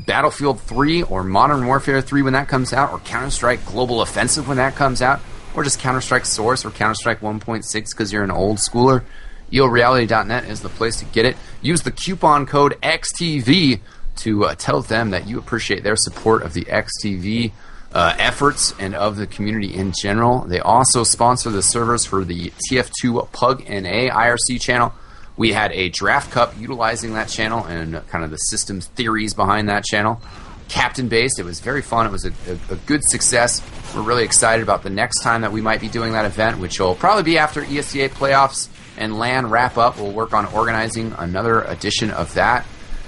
Speaker 1: Battlefield 3, or Modern Warfare 3 when that comes out, or Counter-Strike Global Offensive when that comes out, or just Counter-Strike Source or Counter-Strike 1.6 because you're an old schooler, EOReality.net is the place to get it. Use the coupon code XTV to tell them that you appreciate their support of the XTV efforts and of the community in general. They also sponsor the servers for the TF2 Pug NA IRC channel. We had a draft cup utilizing that channel and kind of the systems theories behind that channel. Captain based, it was very fun. It was a good success. We're really excited about the next time that we might be doing that event, which will probably be after ESCA playoffs and LAN wrap up. We'll work on organizing another edition of that.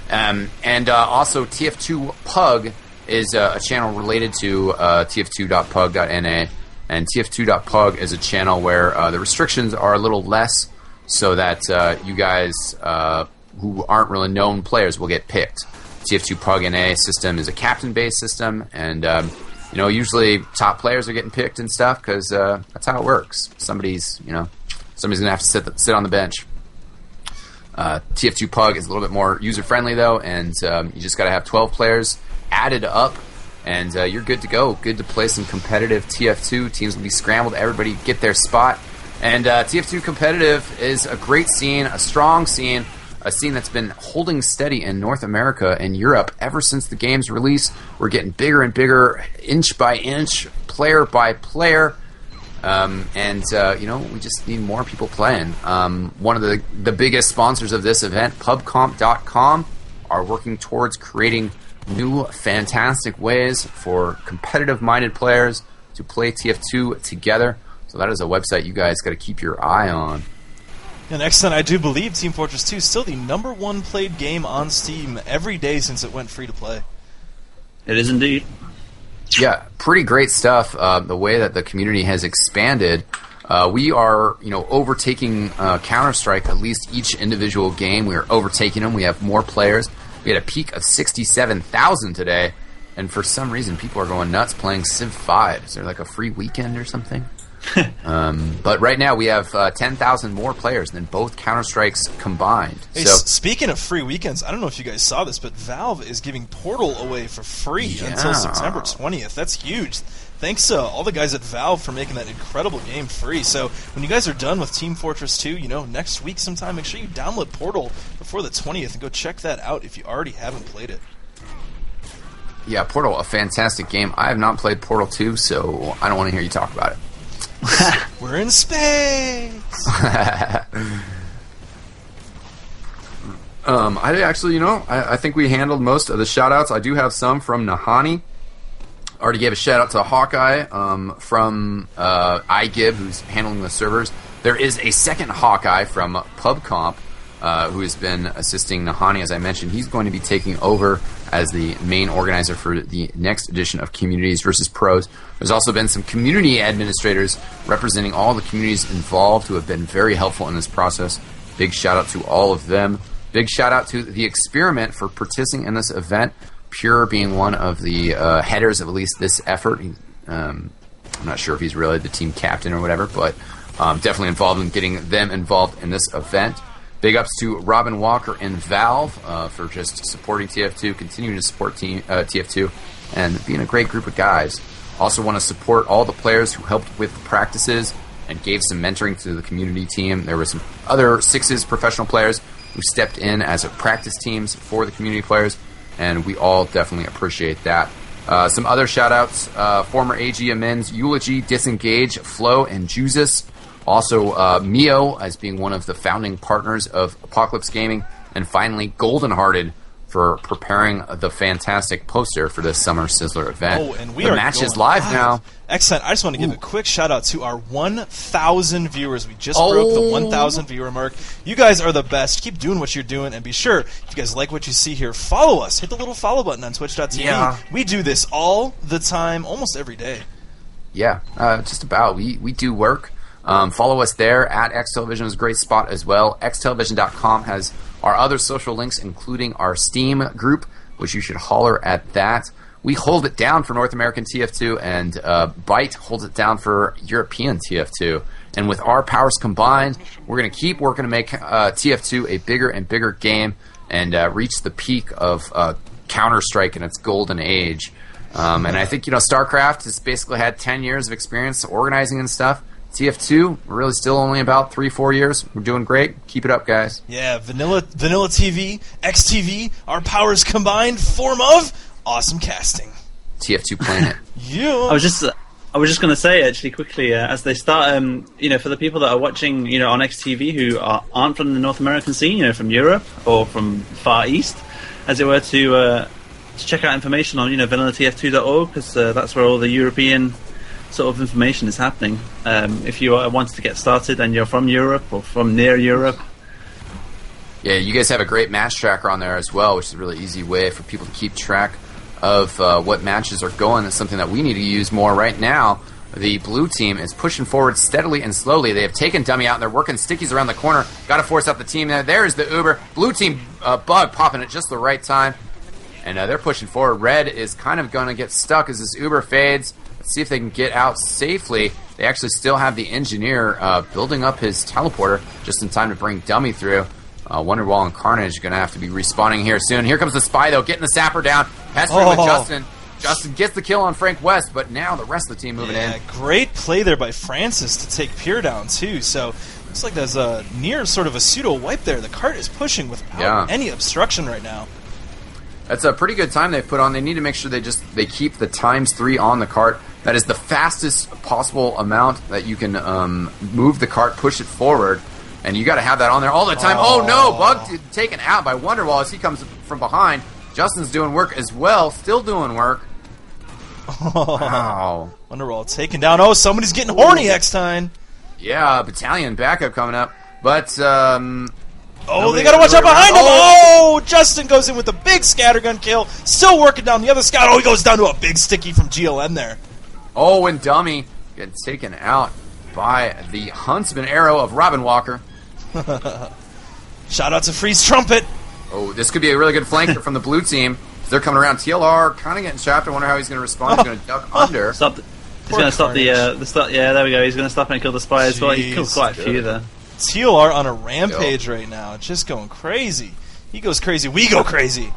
Speaker 1: And also TF2 Pug is a channel related to tf2.pug.na, and tf2.pug is a channel where the restrictions are a little less, so that you guys who aren't really known players will get picked. TF2 Pug NA system is a captain-based system, and usually top players are getting picked and stuff because that's how it works. Somebody's gonna have to sit on the bench. TF2 Pug is a little bit more user-friendly though, and you just got to have 12 players added up, and you're good to go. Good to play some competitive TF2. Teams will be scrambled. Everybody get their spot. And TF2 competitive is a great scene, a strong scene, a scene that's been holding steady in North America and Europe ever since the game's release. We're getting bigger and bigger, inch by inch, player by player. We just need more people playing. One of the biggest sponsors of this event, pubcomp.com, are working towards creating new fantastic ways for competitive-minded players to play TF2 together. So that is a website you guys got to keep your eye on.
Speaker 2: And eXtine, I do believe Team Fortress 2 is still the #1 played game on Steam every day since it went free to play.
Speaker 3: It is indeed.
Speaker 1: Yeah, pretty great stuff. The way that the community has expanded, we are, overtaking Counter-Strike. At least each individual game, we are overtaking them. We have more players. We had a peak of 67,000 today, and for some reason, people are going nuts playing Civ 5. Is there like a free weekend or something? But right now we have 10,000 more players than both Counter-Strikes combined.
Speaker 2: Hey,
Speaker 1: so
Speaker 2: speaking of free weekends, I don't know if you guys saw this, but Valve is giving Portal away for free until September 20th. That's huge. Thanks to all the guys at Valve for making that incredible game free. So when you guys are done with Team Fortress 2, next week sometime, make sure you download Portal before the 20th and go check that out if you already haven't played it.
Speaker 1: Yeah, Portal, a fantastic game. I have not played Portal 2, so I don't want to hear you talk about it.
Speaker 2: We're in space!
Speaker 1: I actually, I think we handled most of the shout-outs. I do have some from Nahani. Already gave a shout-out to Hawkeye from iGib, who's handling the servers. There is a second Hawkeye from PubComp, who has been assisting Nahani, as I mentioned. He's going to be taking over as the main organizer for the next edition of Communities versus Pros. There's also been some community administrators representing all the communities involved who have been very helpful in this process. Big shout-out to all of them. Big shout-out to the Experiment for participating in this event. Pure being one of the headers of at least this effort. I'm not sure if he's really the team captain or whatever, but definitely involved in getting them involved in this event. Big ups to Robin Walker and Valve for just supporting TF2, continuing to support TF2, and being a great group of guys. Also want to support all the players who helped with the practices and gave some mentoring to the community team. There were some other Sixes professional players who stepped in as practice teams for the community players, and we all definitely appreciate that. Some other shout-outs, former AG Amends, Eulogy, Disengage, Flo, and Jesus. Also, Mio as being one of the founding partners of Apocalypse Gaming. And finally, Golden Hearted for preparing the fantastic poster for this summer Sizzler event.
Speaker 2: Oh, and
Speaker 1: the match is live now.
Speaker 2: Excellent. I just want to give a quick shout out to our 1,000 viewers. We just broke the 1,000 viewer mark. You guys are the best. Keep doing what you're doing, and be sure, if you guys like what you see here, follow us. Hit the little follow button on twitch.tv.
Speaker 1: Yeah.
Speaker 2: We do this all the time, almost every day.
Speaker 1: Yeah, just about. We do work. Follow us there. At XTelevision is a great spot as well. XTelevision.com has our other social links, including our Steam group, which you should holler at that. We hold it down for North American TF2, and Byte holds it down for European TF2. And with our powers combined, we're going to keep working to make TF2 a bigger and bigger game and reach the peak of Counter-Strike in its golden age. And I think, StarCraft has basically had 10 years of experience organizing and stuff. TF2, we're really still only about 3-4 years. We're doing great. Keep it up, guys.
Speaker 2: Yeah, Vanilla TV, XTV, our powers combined form of awesome casting.
Speaker 1: TF2 Planet.
Speaker 2: Yeah.
Speaker 3: I was just going to say actually quickly as they start, for the people that are watching, on XTV who aren't from the North American scene, from Europe or from Far East, as it were, to check out information on vanillatf2.org because that's where all the European sort of information is happening. If you want to get started and you're from Europe or from near Europe.
Speaker 1: Yeah, you guys have a great match tracker on there as well, which is a really easy way for people to keep track of what matches are going. It's something that we need to use more right now. The blue team is pushing forward steadily and slowly. They have taken Dummy out, and they're working stickies around the corner. Got to force out the team there. There's the Uber. Blue team bug popping at just the right time. And they're pushing forward. Red is kind of going to get stuck as this Uber fades. Let's see if they can get out safely. They actually still have the engineer building up his teleporter just in time to bring Dummy through. Wonderwall and Carnage are going to have to be respawning here soon. Here comes the Spy, though, getting the Sapper down. Pestering with Justin. Justin gets the kill on Frank West, but now the rest of the team moving in.
Speaker 2: Great play there by Francis to take Pure down, too. So looks like there's a near sort of a pseudo-wipe there. The cart is pushing without any obstruction right now.
Speaker 1: That's a pretty good time they've put on. They need to make sure they keep the ×3 on the cart. That is the fastest possible amount that you can move the cart, push it forward, and you got to have that on there all the time. Oh no, Bug taken out by Wonderwall as he comes from behind. Justin's doing work as well, still doing work. Wow.
Speaker 2: Wonderwall taken down. Oh, somebody's getting horny, eXtine.
Speaker 1: Yeah, battalion backup coming up, but
Speaker 2: they gotta watch out behind him! Oh, Justin goes in with a big scattergun kill. Still working down the other scout. Oh, he goes down to a big sticky from GLN there.
Speaker 1: Oh, and Dummy gets taken out by the Huntsman arrow of Robin Walker.
Speaker 2: Shout out to Freeze Trumpet.
Speaker 1: Oh, this could be a really good flanker from the blue team. They're coming around. TLR kind of getting trapped. I wonder how he's going to respond. He's going to duck under.
Speaker 3: Stop He's going to stop the start. Yeah, there we go. He's going to stop and kill the spy as well. He killed quite a few there.
Speaker 2: TLR on a rampage right now, just going crazy. He goes crazy, we go crazy.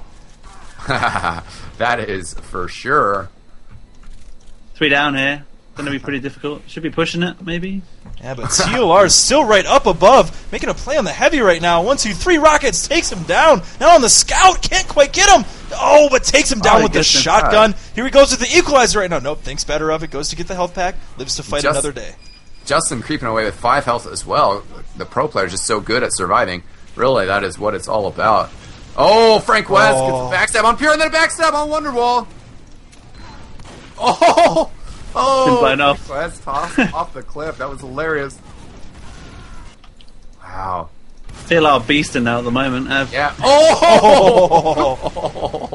Speaker 1: That is for sure.
Speaker 3: 3 down here. Going to be pretty difficult. Should be pushing it, maybe.
Speaker 2: Yeah, but TLR is still right up above, making a play on the heavy right now. 1, 2, 3 rockets, takes him down. Now on the scout, can't quite get him. Oh, but takes him down with the shotgun. Here he goes with the equalizer right now. Nope, thinks better of it, goes to get the health pack, lives to fight another day.
Speaker 1: Justin creeping away with 5 health as well. The pro player is just so good at surviving. Really, that is what it's all about. Oh, Frank West gets the backstab on Pure and then a backstab on Wonderwall.
Speaker 3: Didn't off.
Speaker 1: Frank West tossed off the cliff. That was hilarious. Wow.
Speaker 3: TLR beasting now at the moment.
Speaker 1: Yeah.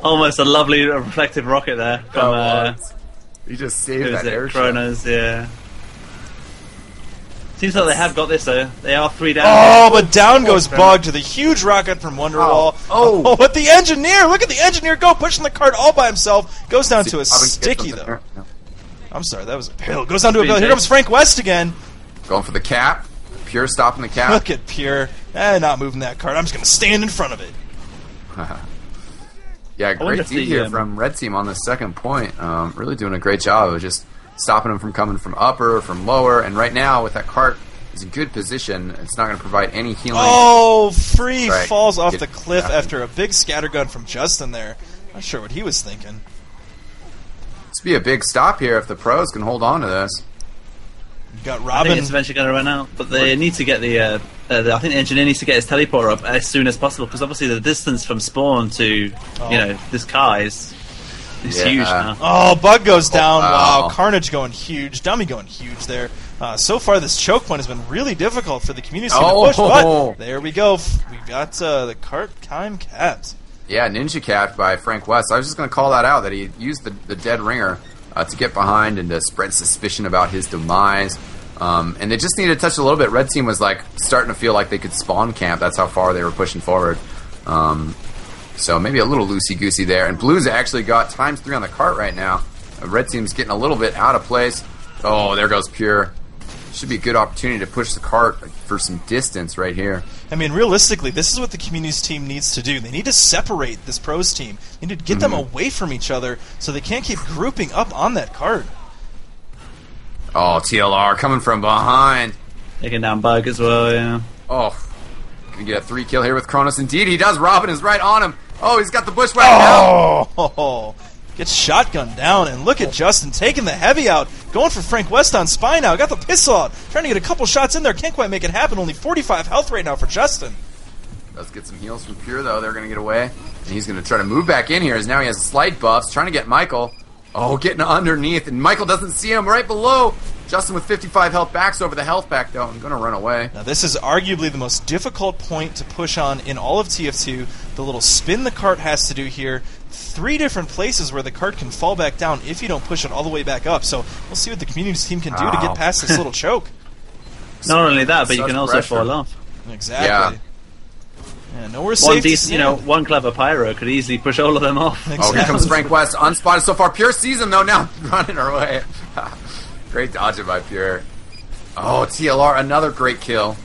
Speaker 3: Almost a lovely reflective rocket there from.
Speaker 1: He just saved that air
Speaker 3: Chronos, yeah. Seems like they have got this though. They are 3 down.
Speaker 2: Oh, but down goes Bug to the huge rocket from Wonderwall. Oh, but the engineer! Look at the engineer go, pushing the cart all by himself. Goes down to a sticky though. No. I'm sorry, that was a payload. Goes down to a payload. Here comes Frank West again.
Speaker 1: Going for the cap. Pure stopping the cap.
Speaker 2: Look at Pure. Not moving that cart. I'm just going to stand in front of it.
Speaker 1: Yeah, great D here from Red Team on the second point. Really doing a great job of just stopping him from coming from upper, from lower, and right now with that cart, he's in good position. It's not going to provide any healing.
Speaker 2: Oh, Free falls off the cliff after a big scattergun from Justin there. Not sure what he was thinking.
Speaker 1: This would be a big stop here if the pros can hold on to this.
Speaker 2: You've got Robin.
Speaker 3: I think it's eventually going to run out, but they need to get I think the engineer needs to get his teleporter up as soon as possible because obviously the distance from spawn to this car is huge now.
Speaker 2: Oh, Bug goes down. Wow. Carnage going huge. Dummy going huge there. So far, this choke point has been really difficult for the community to push, but there we go. We got the cart time capped.
Speaker 1: Yeah, ninja capped by Frank West. I was just going to call that out, that he used the dead ringer to get behind and to spread suspicion about his demise. And they just needed to touch a little bit. Red Team was like starting to feel like they could spawn camp. That's how far they were pushing forward. So maybe a little loosey-goosey there. And Blue's actually got ×3 on the cart right now. Red Team's getting a little bit out of place. Oh, there goes Pure. Should be a good opportunity to push the cart for some distance right here.
Speaker 2: I mean, realistically, this is what the communities team needs to do. They need to separate this pros team. They need to get them away from each other so they can't keep grouping up on that cart.
Speaker 1: Oh, TLR coming from behind.
Speaker 3: Taking down Bug as well, yeah.
Speaker 1: Oh, gonna get a 3 kill here with Kronos. Indeed, he does. Robin is right on him. Oh, he's got the bushwhack now.
Speaker 2: Gets shotgun down, and look at Justin taking the heavy out. Going for Frank West on spy now. Got the pistol out. Trying to get a couple shots in there. Can't quite make it happen. Only 45 health right now for Justin.
Speaker 1: Does get some heals from Pure, though. They're going to get away. And he's going to try to move back in here as now he has slight buffs. Trying to get Michael. Oh, getting underneath. And Michael doesn't see him right below. Justin with 55 health backs over the health pack, though. I'm going to run away.
Speaker 2: Now, this is arguably the most difficult point to push on in all of TF2. The little spin the cart has to do here. 3 different places where the cart can fall back down if you don't push it all the way back up. So we'll see what the communities team can do to get past this little choke.
Speaker 3: Not only that, but you can also fall off.
Speaker 2: Exactly. Yeah, nowhere safe to stand.
Speaker 3: One clever pyro could easily push all of them off.
Speaker 2: Exactly.
Speaker 1: Oh, here comes Frank West, unspotted so far. Pure sees him, though, now running her way. Great dodging by Pure. Oh, TLR, another great kill.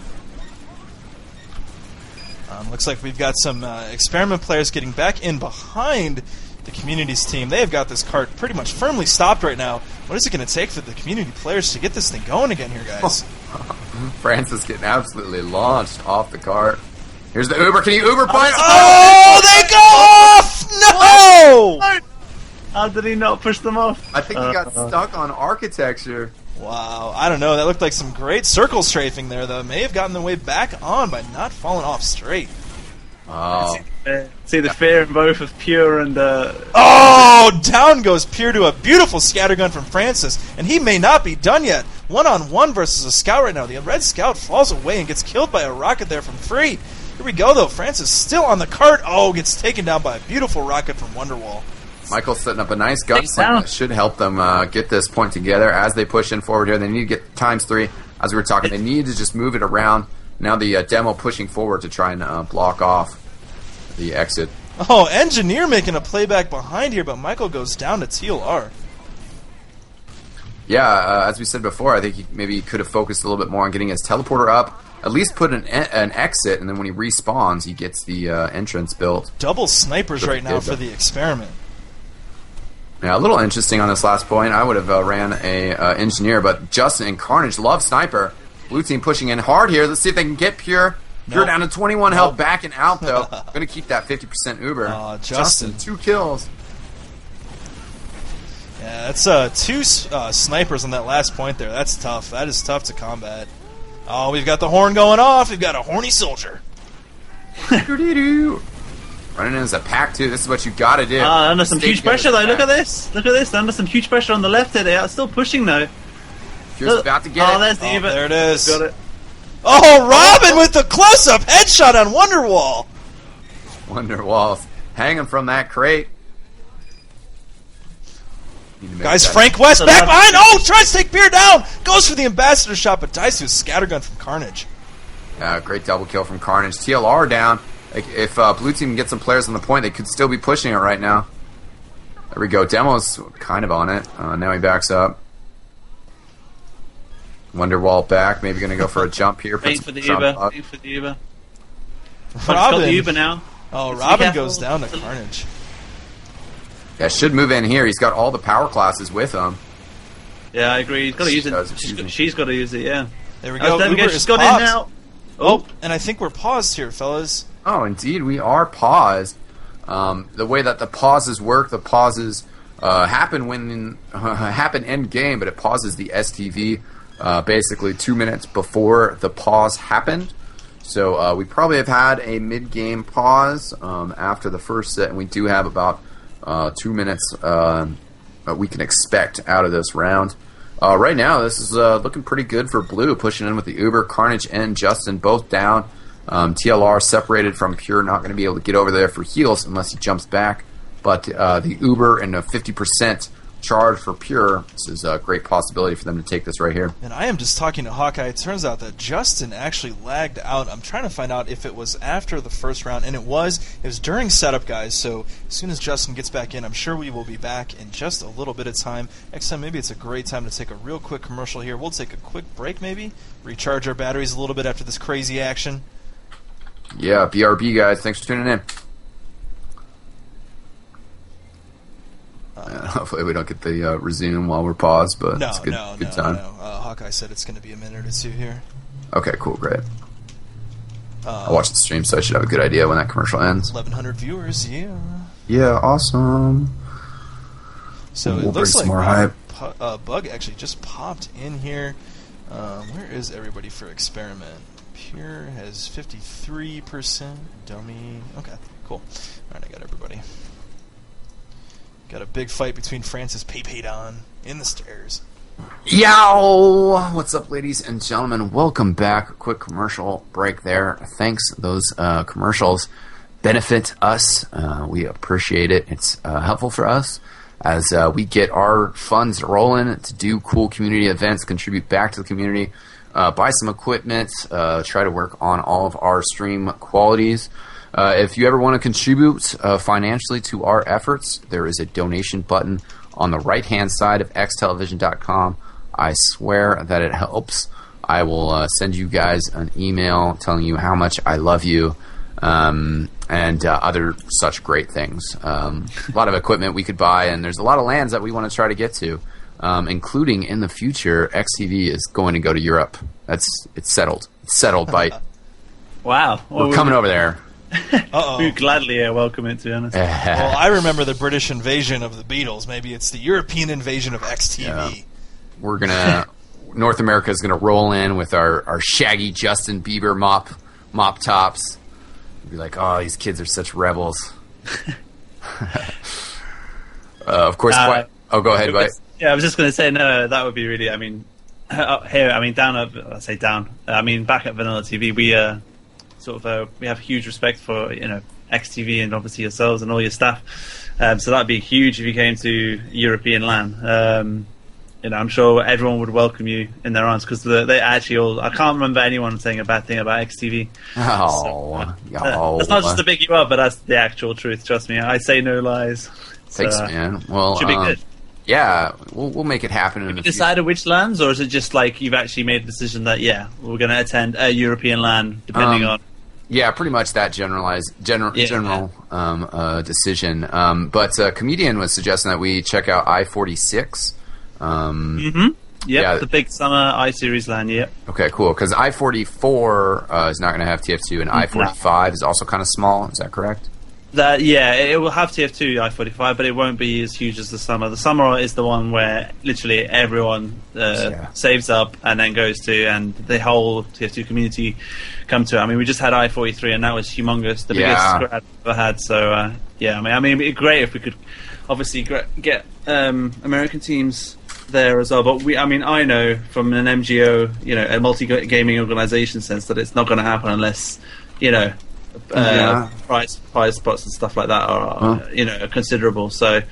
Speaker 2: Looks like we've got some Experiment players getting back in behind the communities team. They have got this cart pretty much firmly stopped right now. What is it going to take for the community players to get this thing going again here, guys?
Speaker 1: Francis getting absolutely launched off the cart. Here's the Uber. Can you Uber point?
Speaker 2: Oh, they go off! No!
Speaker 3: How did he not push them off?
Speaker 1: I think he got stuck on architecture.
Speaker 2: Wow, I don't know. That looked like some great circle strafing there, though. May have gotten the way back on by not falling off straight.
Speaker 1: Oh.
Speaker 3: See the fear in both of Pure and...
Speaker 2: Oh! Down goes Pure to a beautiful scattergun from Francis, and he may not be done yet. 1-on-1 versus a scout right now. The red scout falls away and gets killed by a rocket there from Free. Here we go, though. Francis still on the cart. Oh, gets taken down by a beautiful rocket from Wonderwall.
Speaker 1: Michael's setting up a nice gunsling that should help them get this point together as they push in forward here. They need to get ×3. As we were talking, they need to just move it around. Now the demo pushing forward to try and block off the exit.
Speaker 2: Oh, Engineer making a playback behind here, but Michael goes down to TLR.
Speaker 1: Yeah, as we said before, I think maybe he could have focused a little bit more on getting his teleporter up. At least put an exit, and then when he respawns, he gets the entrance built.
Speaker 2: Double snipers right now for the Experiment.
Speaker 1: Yeah, a little interesting on this last point. I would have ran a engineer, but Justin and Carnage love sniper. Blue team pushing in hard here. Let's see if they can get Pure. Pure down to 21 health, back and out though. Going to keep that 50% Uber.
Speaker 2: Justin,
Speaker 1: 2 kills.
Speaker 2: Yeah, that's 2 snipers on that last point there. That's tough. That is tough to combat. Oh, we've got the horn going off. We've got a horny soldier.
Speaker 1: Running in as a pack, too. This is what you got to do.
Speaker 3: Under some huge pressure, though. Look at this. Look at this. Under some huge pressure on the left here. They are still pushing, though.
Speaker 1: Pure's about to get it.
Speaker 3: There's the Uber.
Speaker 2: There it is.
Speaker 3: Got it.
Speaker 2: Oh, Robin with the close-up headshot on Wonderwall.
Speaker 1: Wonderwall hanging from that crate.
Speaker 2: Guys, Frank West back behind. Oh, tries to take Beer down. Goes for the ambassador shot, but dies to a scattergun from Carnage.
Speaker 1: Great double kill from Carnage. TLR down. Like, if Blue Team can get some players on the point, they could still be pushing it right now. There we go. Demo's kind of on it. Now he backs up. Wonderwall back. Maybe going to go for a jump here.
Speaker 3: Wait for the Uber. Wait for the Uber.
Speaker 2: Robin.
Speaker 3: Got the Uber now.
Speaker 2: Oh, Robin goes down to Carnage.
Speaker 1: Yeah, should move in here. He's got all the power classes with him.
Speaker 3: Yeah, I agree. He's got to use it. She's got to use it, yeah.
Speaker 2: There we go. Uber
Speaker 3: she's got in now.
Speaker 2: Oh, and I think we're paused here, fellas.
Speaker 1: Oh, indeed, we are paused. The way that the pauses work, the pauses happen happen end game, but it pauses the STV basically 2 minutes before the pause happened. So we probably have had a mid-game pause after the first set, and we do have about 2 minutes we can expect out of this round. Right now, this is looking pretty good for Blue, pushing in with the Uber. Carnage and Justin both down. TLR separated from Pure, not going to be able to get over there for heals unless he jumps back. But the Uber and a 50% charge for Pure, this is a great possibility for them to take this right here.
Speaker 2: And I am just talking to Hawkeye. It turns out that Justin actually lagged out. I'm trying to find out if it was after the first round, and it was during setup, guys. So as soon as Justin gets back in, I'm sure we will be back in just a little bit of time. Next time, maybe it's a great time to take a real quick commercial here. We'll take a quick break, maybe recharge our batteries a little bit after this crazy action.
Speaker 1: Yeah, BRB, guys. Thanks for tuning in. Hopefully we don't get the resume while we're paused, but it's a good time.
Speaker 2: No. Hawkeye said it's going to be a minute or two here.
Speaker 1: Okay, cool, great. I watched the stream, so I should have a good idea when that commercial ends.
Speaker 2: 1,100 viewers, yeah.
Speaker 1: Yeah, awesome.
Speaker 2: So
Speaker 1: we'll
Speaker 2: it looks like
Speaker 1: more hype.
Speaker 2: Bug actually just popped in here. Where is everybody for Experiment? Pure has 53%. Dummy. Okay, cool. All right, I got everybody. Got a big fight between Francis Paypaydon in the stairs.
Speaker 1: Yow! What's up, ladies and gentlemen? Welcome back. Quick commercial break there. Thanks. Those commercials benefit us. We appreciate it. It's helpful for us as we get our funds rolling to do cool community events, contribute back to the community, buy some equipment, try to work on all of our stream qualities. If you ever want to contribute financially to our efforts, there is a donation button on the right-hand side of xtelevision.com. I swear that it helps. I will send you guys an email telling you how much I love you and other such great things. A lot of equipment we could buy, and there's a lot of lands that we want to try to get to, including in the future, XTV is going to go to Europe. It's settled. It's settled, Byte.
Speaker 3: Wow.
Speaker 1: We're coming over there.
Speaker 3: We'd gladly welcome it, to be honest.
Speaker 2: Well, I remember the British invasion of the Beatles. Maybe it's the European invasion of XTV.
Speaker 1: Yeah. We're gonna North America is gonna roll in with our shaggy Justin Bieber mop tops. We'll be like, oh, these kids are such rebels. Of course. Go ahead, Byte.
Speaker 3: Yeah, I was just gonna say no. That would be really. I mean, here. I mean, down. I say down. I mean, back at Vanilla TV, we we have huge respect for XTV and obviously yourselves and all your staff. So that'd be huge if you came to European land. I'm sure everyone would welcome you in their arms because they actually all. I can't remember anyone saying a bad thing about XTV. That's not just to big you up, but that's the actual truth. Trust me, I say no lies.
Speaker 1: Thanks, man. Well,
Speaker 3: should be good.
Speaker 1: yeah, we'll make it happen in the future.
Speaker 3: Decided which lands, or is it just like you've actually made a decision that we're going to attend a European land, depending on?
Speaker 1: Yeah, pretty much that general decision. But Comedian was suggesting that we check out I-46.
Speaker 3: Yeah, the big summer I-Series land, yeah.
Speaker 1: Okay, cool. Because I-44 is not going to have TF2, and I-45 is also kind of small. Is that correct?
Speaker 3: It will have TF2 I-45, but it won't be as huge as the summer. The summer is the one where literally everyone saves up and then goes to, and the whole TF2 community come to it. I mean, we just had I-43, and that was humongous, the biggest squad I've ever had. So, I mean, it'd be great if we could obviously get American teams there as well, but I know from an MGO, a multi-gaming organization sense that it's not going to happen unless, prize spots and stuff like that are considerable. So,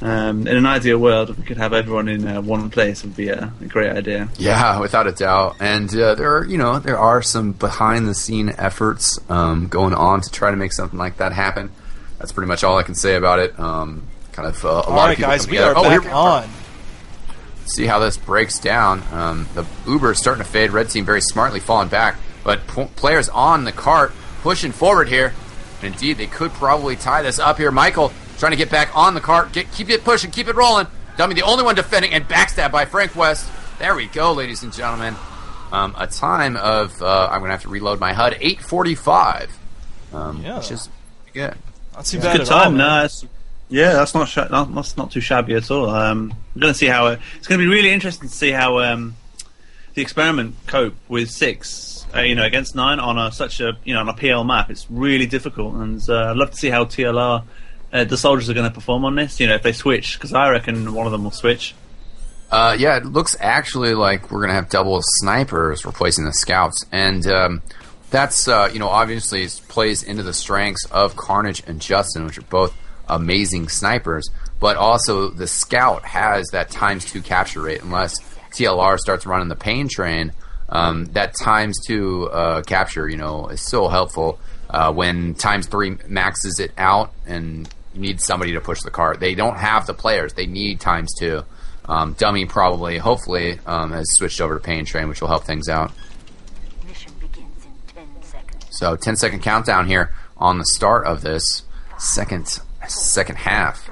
Speaker 3: in an ideal world, if we could have everyone in one place, would be a great idea.
Speaker 1: Yeah, without a doubt. And there are some behind-the-scene efforts going on to try to make something like that happen. That's pretty much all I can say about it. A lot of people.
Speaker 2: All right, guys, we are back on.
Speaker 1: See how this breaks down. The Uber is starting to fade. Red team very smartly falling back, but players on the cart pushing forward here. And indeed, they could probably tie this up here. Michael trying to get back on the cart. Keep it pushing, keep it rolling. Dummy, the only one defending, and backstab by Frank West. There we go, ladies and gentlemen. A time of I'm going to have to reload my HUD. 8:45, which is good.
Speaker 2: Not too bad.
Speaker 3: Good time. Nice. Yeah, that's not too shabby at all. I'm going to see how it's going to be really interesting to see how the Experiment cope with 6, against 9 on such a on a PL map. It's really difficult, and I'd love to see how TLR, the soldiers, are going to perform on this. If they switch, because I reckon one of them will switch.
Speaker 1: It looks actually like we're going to have double snipers replacing the scouts, and that's obviously plays into the strengths of Carnage and Justin, which are both amazing snipers, but also the scout has that ×2 capture rate. Unless TLR starts running the pain train, that ×2 capture, is so helpful when ×3 maxes it out and you need somebody to push the cart. They don't have the players. They need ×2. Dummy probably, hopefully, has switched over to pain train, which will help things out.
Speaker 4: Mission begins in 10 seconds.
Speaker 1: So 10-second countdown here on the start of this second half.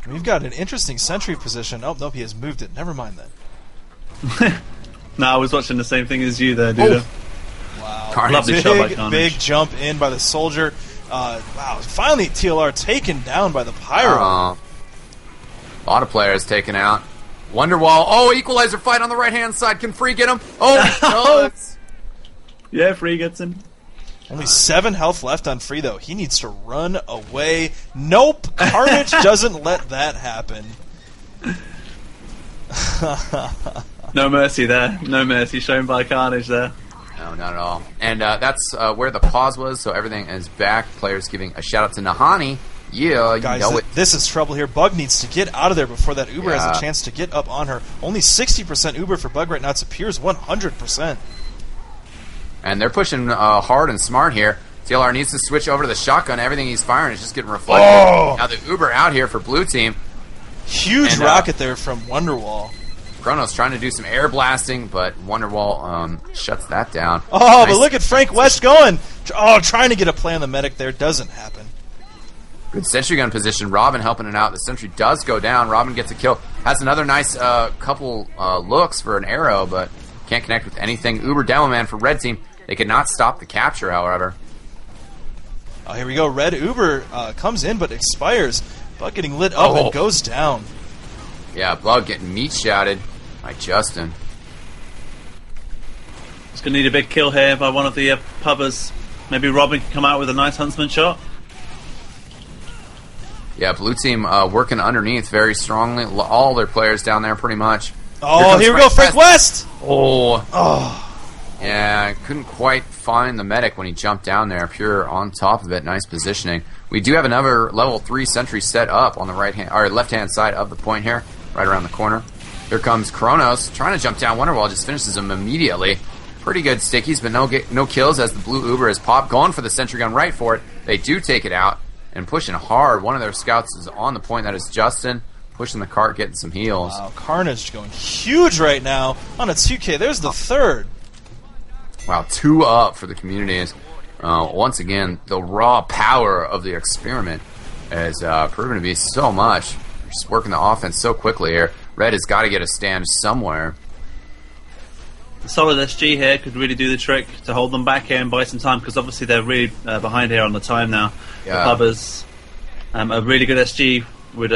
Speaker 2: We've got an interesting sentry position. Oh, nope, he has moved it. Never mind then.
Speaker 3: No, I was watching the same thing as you there, Duder.
Speaker 2: Wow.
Speaker 3: Lovely shot by Carnage.
Speaker 2: Big jump in by the soldier. Wow, finally TLR taken down by the Pyro.
Speaker 1: A lot of players taken out. Wonderwall. Oh, equalizer fight on the right-hand side. Can Free get him? Oh,
Speaker 3: yeah, Free gets him.
Speaker 2: Only 7 health left on Free, though. He needs to run away. Nope! Carnage doesn't let that happen.
Speaker 3: No mercy there. No mercy shown by Carnage there.
Speaker 1: No, not at all. And that's where the pause was, so everything is back. Players giving a shout-out to Nahani. Yeah,
Speaker 2: guys,
Speaker 1: you know it.
Speaker 2: This is trouble here. Bug needs to get out of there before that Uber has a chance to get up on her. Only 60% Uber for Bug right now. It appears 100%.
Speaker 1: And they're pushing hard and smart here. TLR needs to switch over to the shotgun. Everything he's firing is just getting reflected.
Speaker 2: Oh!
Speaker 1: Now the Uber out here for blue team.
Speaker 2: Huge rocket there from Wonderwall.
Speaker 1: Chronos trying to do some air blasting, but Wonderwall shuts that down.
Speaker 2: Oh, nice. But look at Frank West going. Oh, trying to get a play on the medic there. Doesn't happen.
Speaker 1: Good sentry gun position. Robin helping it out. The sentry does go down. Robin gets a kill. Has another nice couple looks for an arrow, but can't connect with anything. Uber Demo Man for red team. They could not stop the capture, however.
Speaker 2: Oh, here we go. Red Uber comes in, but expires. Bug getting lit up and goes down.
Speaker 1: Yeah, Bug getting meat shouted by Justin.
Speaker 3: It's going to need a big kill here by one of the pubbers. Maybe Robin can come out with a nice huntsman shot.
Speaker 1: Yeah, blue team working underneath very strongly. All their players down there pretty much.
Speaker 2: Oh, here we go, Frank West!
Speaker 1: Oh. Yeah, couldn't quite find the medic when he jumped down there. Pure on top of it. Nice positioning. We do have another level 3 sentry set up on the left-hand side of the point here, right around the corner. Here comes Chronos, trying to jump down. Wonderwall just finishes him immediately. Pretty good stickies, but no kills as the blue Uber is popped. Going for the sentry gun right for it. They do take it out and pushing hard. One of their scouts is on the point. That is Justin. pushing the cart, getting some heals.
Speaker 2: Wow, Carnage going huge right now on a 2K. There's the third.
Speaker 1: Wow, 2 up for the communities. Once again, the raw power of the Experiment has proven to be so much. Just working the offense so quickly here. Red has got to get a stand somewhere.
Speaker 3: The solid SG here could really do the trick to hold them back here and buy some time, because obviously they're really behind here on the time now.
Speaker 1: Yeah.
Speaker 3: The pubbers, a really good SG would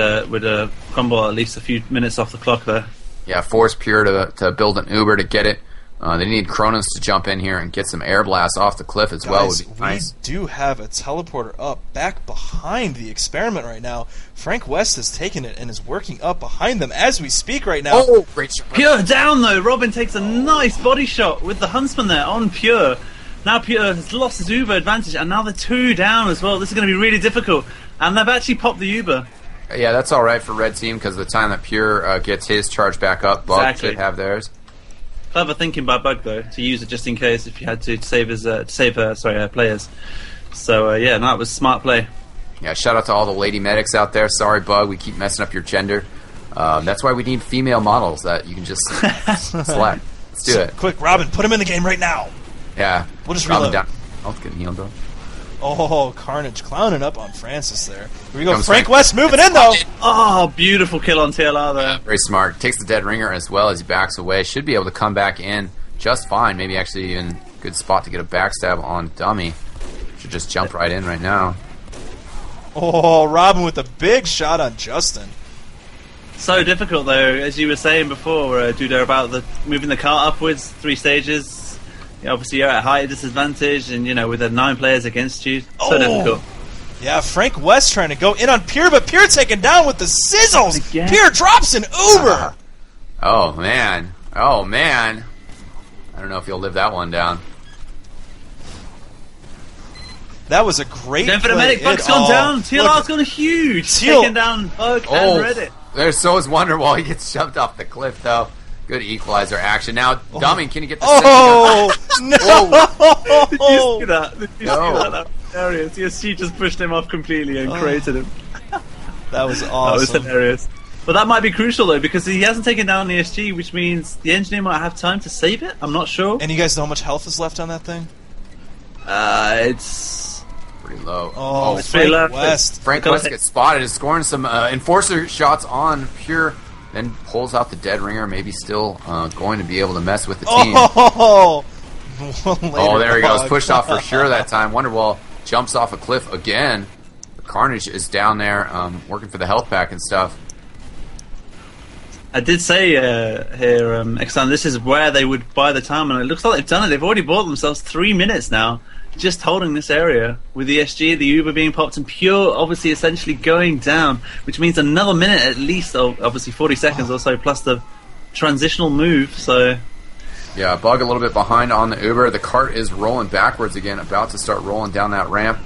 Speaker 3: crumble at least a few minutes off the clock there.
Speaker 1: Yeah, force Pure to build an Uber to get it. They need Kronos to jump in here and get some air blasts off the cliff as well.
Speaker 2: Guys,
Speaker 1: Would be nice.
Speaker 2: we do have a teleporter up back behind the Experiment right now. Frank West has taken it and is working up behind them as we speak right now.
Speaker 1: Oh, great shot.
Speaker 3: Pure down though. Robin takes a nice body shot with the Huntsman there on Pure. Now Pure has lost his Uber advantage, and now they're 2 down as well. This is going to be really difficult, and they've actually popped the Uber.
Speaker 1: Yeah, that's all right for Red Team, because the time that Pure gets his charge back up, Bug
Speaker 3: Exactly.
Speaker 1: should have theirs.
Speaker 3: Clever thinking by Bug though, to use it just in case if you had to save his players. So yeah, that was smart play.
Speaker 1: Yeah, shout out to all the lady medics out there. Sorry, Bug, we keep messing up your gender. That's why we need female models that you can just select. Let's do it.
Speaker 2: Quick, Robin, put him in the game right now.
Speaker 1: Yeah.
Speaker 2: We'll just
Speaker 1: Drop him
Speaker 2: reload.
Speaker 1: down. Health getting healed though.
Speaker 2: Oh, Carnage clowning up on Francis there. Here we go.
Speaker 1: Comes
Speaker 2: Frank
Speaker 1: Frank.
Speaker 2: West moving in though.
Speaker 3: Oh, beautiful kill on TLR there.
Speaker 1: Very smart. Takes the dead ringer as well as he backs away. Should be able to come back in just fine. Maybe actually even good spot to get a backstab on Dummy. Should just jump right in right now.
Speaker 2: Oh, Robin with a big shot on Justin.
Speaker 3: So difficult though, as you were saying before, Duder, about moving the cart upwards 3 stages. Obviously you're at high disadvantage, and with the 9 players against you, so difficult.
Speaker 2: Yeah, Frank West trying to go in on Pure, but Pure taken down with the sizzles.
Speaker 3: Again.
Speaker 2: Pure drops an Uber.
Speaker 1: Oh, man. Oh, man. I don't know if you'll live that one down.
Speaker 2: That was a great
Speaker 3: Then for the
Speaker 2: play.
Speaker 3: medic, Bug's gone down. TLR's
Speaker 2: Look,
Speaker 3: gone huge.
Speaker 2: Teal-
Speaker 3: Taking down Bug
Speaker 1: Oh,
Speaker 3: and Reddit.
Speaker 1: there's so is Wonderwall. He gets shoved off the cliff, though. Good equalizer action. Now, Dummy, can you get the
Speaker 2: Oh, no.
Speaker 3: Did you see that? Did you
Speaker 1: No.
Speaker 3: see that? That was hilarious. ESG just pushed him off completely and created him.
Speaker 2: That was
Speaker 3: That was
Speaker 2: awesome.
Speaker 3: hilarious. But that might be crucial though, because he hasn't taken down the ESG, which means the engineer might have time to save it. I'm not sure.
Speaker 2: And you guys know how much health is left on that thing?
Speaker 3: It's
Speaker 1: Pretty low.
Speaker 2: Oh,
Speaker 3: it's pretty
Speaker 2: Frank
Speaker 3: low.
Speaker 2: West.
Speaker 1: Frank West gets spotted, is scoring some enforcer shots on Pure, then pulls out the dead ringer, maybe still going to be able to mess with the team.
Speaker 2: Oh,
Speaker 1: Oh, there he goes. Pushed off for sure that time. Wonderwall jumps off a cliff again. Carnage is down there working for the health pack and stuff.
Speaker 3: I did say here, eXtine, this is where they would buy the time, and it looks like they've done it. They've already bought themselves 3 minutes now, just holding this area with the SG, the Uber being popped, and Pure obviously essentially going down, which means another minute at least, obviously 40 seconds or so, plus the transitional move, so...
Speaker 1: Yeah, Bug a little bit behind on the Uber. The cart is rolling backwards again, about to start rolling down that ramp.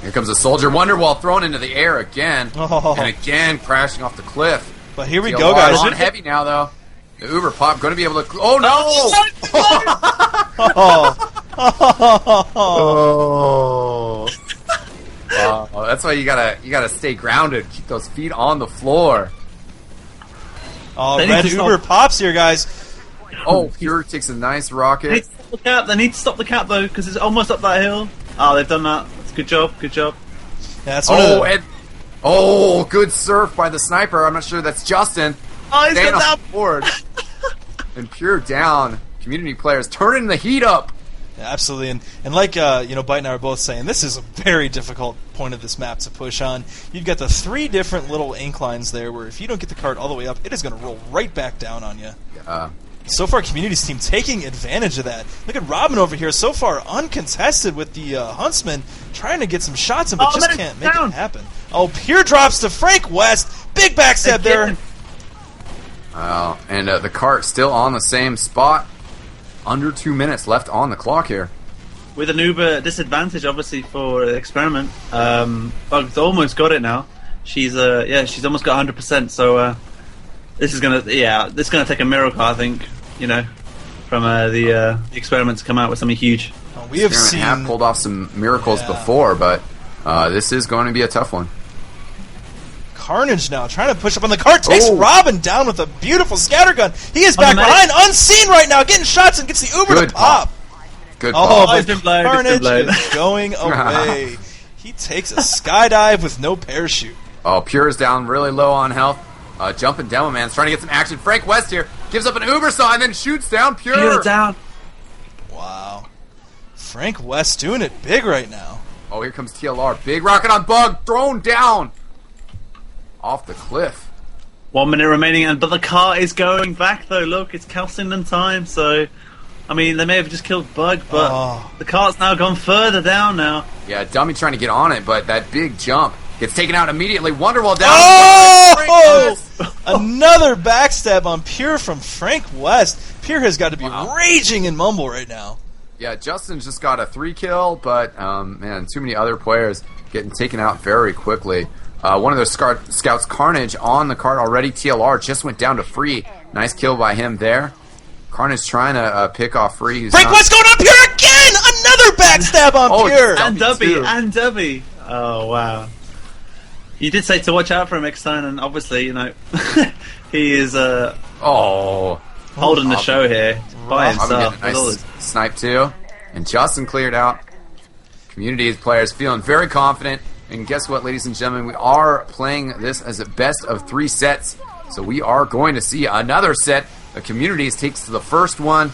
Speaker 1: Here comes a soldier. Wonderwall thrown into the air again, and again crashing off the cliff.
Speaker 2: But here we
Speaker 1: TLR
Speaker 2: go, guys.
Speaker 1: on heavy now, though. The Uber pop going to be able to... Oh, no! Oh, that's why you gotta stay grounded. Keep those feet on the floor.
Speaker 2: Oh,
Speaker 3: They need
Speaker 2: red
Speaker 3: to stop-
Speaker 2: Uber pops here, guys.
Speaker 1: Oh, Pure takes a nice
Speaker 3: They need
Speaker 1: rocket.
Speaker 3: to stop the cap, they need to stop the cap though, because it's almost up that hill. Oh, they've done that. That's good job, good job.
Speaker 2: Yeah, that's one of the,
Speaker 1: Good surf by the sniper. I'm not sure that's Justin.
Speaker 3: Oh, he's
Speaker 1: Staying
Speaker 3: got
Speaker 1: on
Speaker 3: down!
Speaker 1: the board. And Pure down. Community players turning the heat up.
Speaker 2: yeah, absolutely. And like Byte and I were both saying, this is a very difficult point of this map to push on. You've got the 3 different little inclines there, where if you don't get the cart all the way up, it is going to roll right back down on you. So far, Community's team taking advantage of that. Look at Robin over here, so far uncontested with the Huntsman, trying to get some shots in, but just
Speaker 3: but
Speaker 2: can't
Speaker 3: it's
Speaker 2: make
Speaker 3: down.
Speaker 2: it happen. Oh, Pure drops to Frank West. Big backstab there.
Speaker 1: And the cart still on the same spot. Under 2 minutes left on the clock here.
Speaker 3: With an Uber disadvantage, obviously, for Experiment. Bug's almost got it now. She's almost got 100%. So this is gonna take a miracle, I think. From the Experiment to come out with something huge.
Speaker 2: Oh, we have
Speaker 1: Experiment have
Speaker 2: seen
Speaker 1: pulled off some miracles
Speaker 2: Yeah.
Speaker 1: before, but this is going to be a tough one.
Speaker 2: Carnage now trying to push up on the cart. Takes Robin down with a beautiful scatter gun. He is back
Speaker 3: the
Speaker 2: behind, unseen right now, getting shots and gets the Uber
Speaker 1: Good
Speaker 2: to pop.
Speaker 1: Good
Speaker 2: Oh,
Speaker 1: ball.
Speaker 2: but
Speaker 3: It's been blown, it's
Speaker 2: Carnage
Speaker 3: been blown.
Speaker 2: is going away. He takes a skydive with no parachute.
Speaker 1: Oh, Pure is down really low on health. Jumping Demo Man's trying to get some action. Frank West here gives up an Uber saw and then shoots down Pure.
Speaker 3: Pure down.
Speaker 2: Wow. Frank West doing it big right now.
Speaker 1: Oh, here comes TLR. Big rocket on Bug. Thrown down. Off the cliff.
Speaker 3: 1 minute remaining, but the car is going back though. Look, it's costing them time. So, I mean, they may have just killed Bug, but the car's now gone further down now.
Speaker 1: Yeah, Dummy trying to get on it, but that big jump gets taken out immediately. Wonderwall down.
Speaker 2: Oh! Another backstab on Pure from Frank West. Pure has got to be raging in Mumble right now.
Speaker 1: Yeah, Justin's just got a 3 kill, but man, too many other players getting taken out very quickly. One of those scouts, Carnage, on the cart already. TLR just went down to Free. Nice kill by him there. Carnage trying to pick off Free.
Speaker 2: Frank West going on Pure again! Another backstab on Pure!
Speaker 3: And Dubby,
Speaker 1: too.
Speaker 3: and Dubby. Oh, wow. You did say to watch out for him, eXtine, and obviously, you know, he is holding the show here by himself.
Speaker 1: Getting a nice snipe too. And Justin cleared out. Community players feeling very confident. And guess what, ladies and gentlemen? We are playing this as a best of 3 sets. So we are going to see another set. The Communities takes to the first one.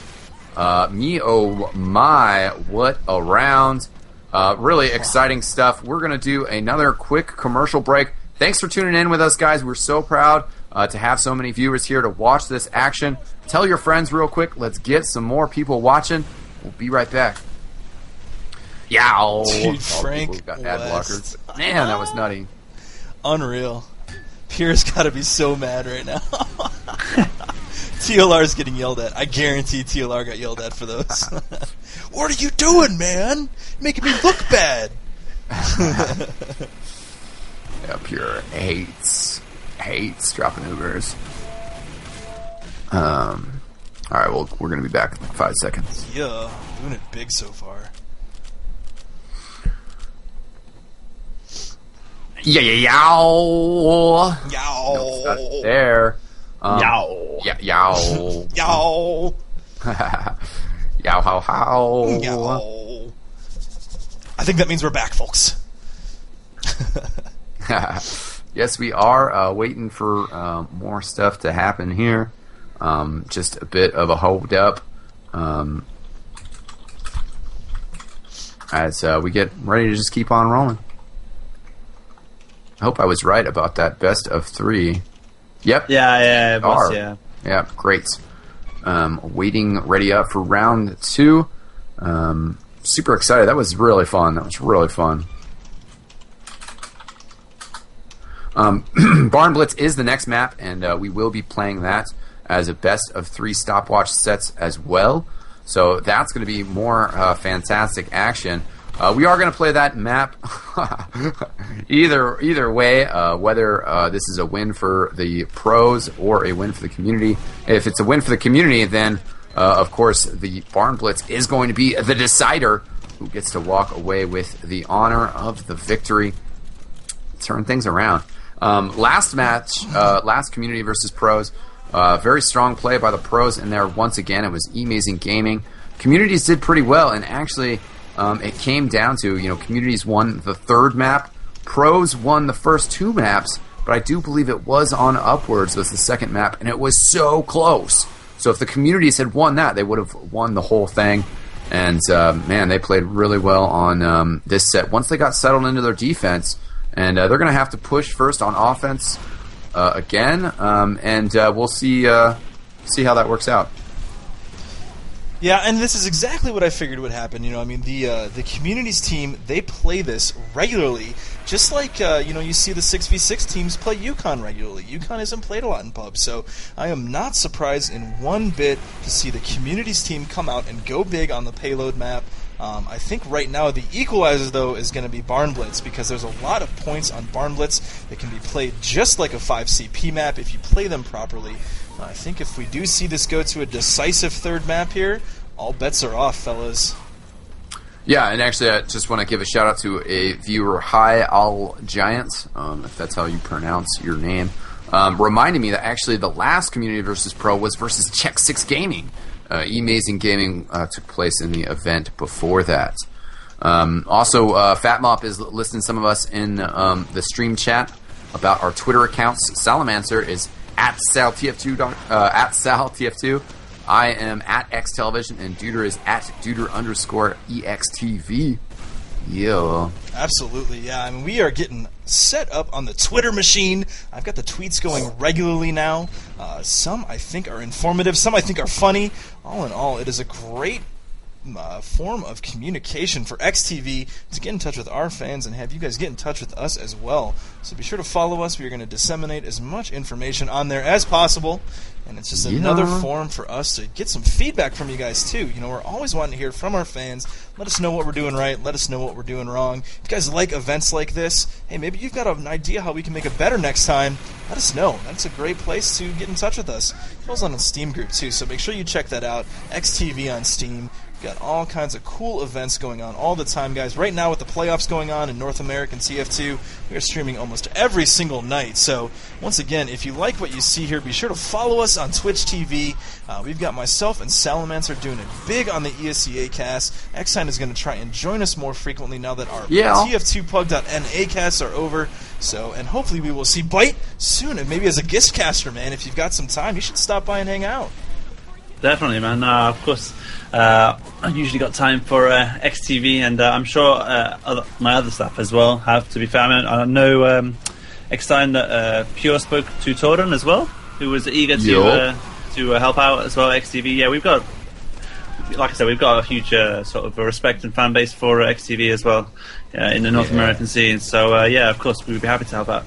Speaker 1: Me, oh my, what a round. Really exciting stuff. We're going to do another quick commercial break. Thanks for tuning in with us, guys. We're so proud to have so many viewers here to watch this action. Tell your friends real quick. Let's get some more people watching. We'll be right back. Yow.
Speaker 2: Dude, Frank
Speaker 1: got ad
Speaker 2: West.
Speaker 1: blockers. Man, that was nutty.
Speaker 2: Unreal. Pierre's got to be so mad right now. TLR's getting yelled at. I guarantee TLR got yelled at for those. What are you doing, man? Making me look bad.
Speaker 1: Yeah, Pure hates dropping Ubers. All right, well, we're gonna be back in like 5 seconds.
Speaker 2: Yeah, doing it big so far.
Speaker 1: Yeah, yow.
Speaker 2: Yow.
Speaker 1: Nope, not there.
Speaker 3: Yow.
Speaker 1: Yeah, yow.
Speaker 2: Yow.
Speaker 1: Yow, how, how.
Speaker 2: Yow. I think that means we're back, folks.
Speaker 1: Yes, we are waiting for more stuff to happen here. Just a bit of a hold up as we get ready to just keep on rolling. I hope I was right about that best of 3. Yep.
Speaker 3: Yeah, it was, yeah.
Speaker 1: Yeah, great. Waiting ready up for round 2. Super excited. That was really fun. Barnblitz is the next map, and we will be playing that as a best of 3 stopwatch sets as well. So that's going to be more fantastic action. We are going to play that map either way, whether this is a win for the pros or a win for the community. If it's a win for the community, then of course the Barnblitz is going to be the decider who gets to walk away with the honor of the victory. Turn things around. Last match, last community versus pros. Very strong play by the pros in there once again. It was Amazing Gaming. Communities did pretty well, and actually it came down to, communities won the 3rd map. Pros won the first 2 maps, but I do believe it was on Upwards was the 2nd map, and it was so close. So if the communities had won that, they would have won the whole thing. And, man, they played really well on this set. Once they got settled into their defense, and they're going to have to push first on offense again, and we'll see how that works out.
Speaker 2: Yeah, and this is exactly what I figured would happen. The communities team, they play this regularly, just like you see the 6v6 teams play Yukon regularly. Yukon isn't played a lot in pubs, so I am not surprised in one bit to see the communities team come out and go big on the payload map. I think right now the equalizer, though, is going to be Barnblitz, because there's a lot of points on Barnblitz that can be played just like a 5CP map if you play them properly. I think if we do see this go to a decisive 3rd map here, all bets are off, fellas.
Speaker 1: Yeah, and actually, I just want to give a shout out to a viewer, Hi All Giants, if that's how you pronounce your name, reminding me that actually the last Community versus Pro was versus Check 6 Gaming. Amazing Gaming took place in the event before that. Also, Fat Mop is listing some of us in the stream chat about our Twitter accounts. Salamancer is at SalTF2, at SalTF2. I am at XTelevision, and Duder is at Duder_EXTV. Yeah.
Speaker 2: Absolutely, yeah. I mean, we are getting set up on the Twitter machine. I've got the tweets going regularly now. Some I think are informative, some I think are funny. All in all, it is a great form of communication for XTV to get in touch with our fans and have you guys get in touch with us as well. So be sure to follow us. We are going to disseminate as much information on there as possible. And it's just another form for us to get some feedback from you guys, too. You know, we're always wanting to hear from our fans. Let us know what we're doing right. Let us know what we're doing wrong. If you guys like events like this, hey, maybe you've got an idea how we can make it better next time. Let us know. That's a great place to get in touch with us. It goes on a Steam group, too, so make sure you check that out. XTV on Steam. We've got all kinds of cool events going on all the time, guys. Right now with the playoffs going on in North American TF2, we are streaming almost every single night. So, once again, if you like what you see here, be sure to follow us on Twitch TV. We've got myself and Salamancer doing it big on the ESCA cast. eXtine is going to try and join us more frequently now that our TF2Pug.NA casts are over. So, and hopefully we will see Byte soon, and maybe as a guest caster, man. If you've got some time, you should stop by and hang out.
Speaker 3: Definitely, man. Of course, I usually got time for XTV, and I'm sure my other staff as well have, to be fair. I know eXtine that Pure spoke to Torden as well, who was eager to help out as well, XTV. Yeah, we've got, like I said, we've got a huge sort of a respect and fan base for XTV as well in the North American scene. So, yeah, of course, we'd be happy to help out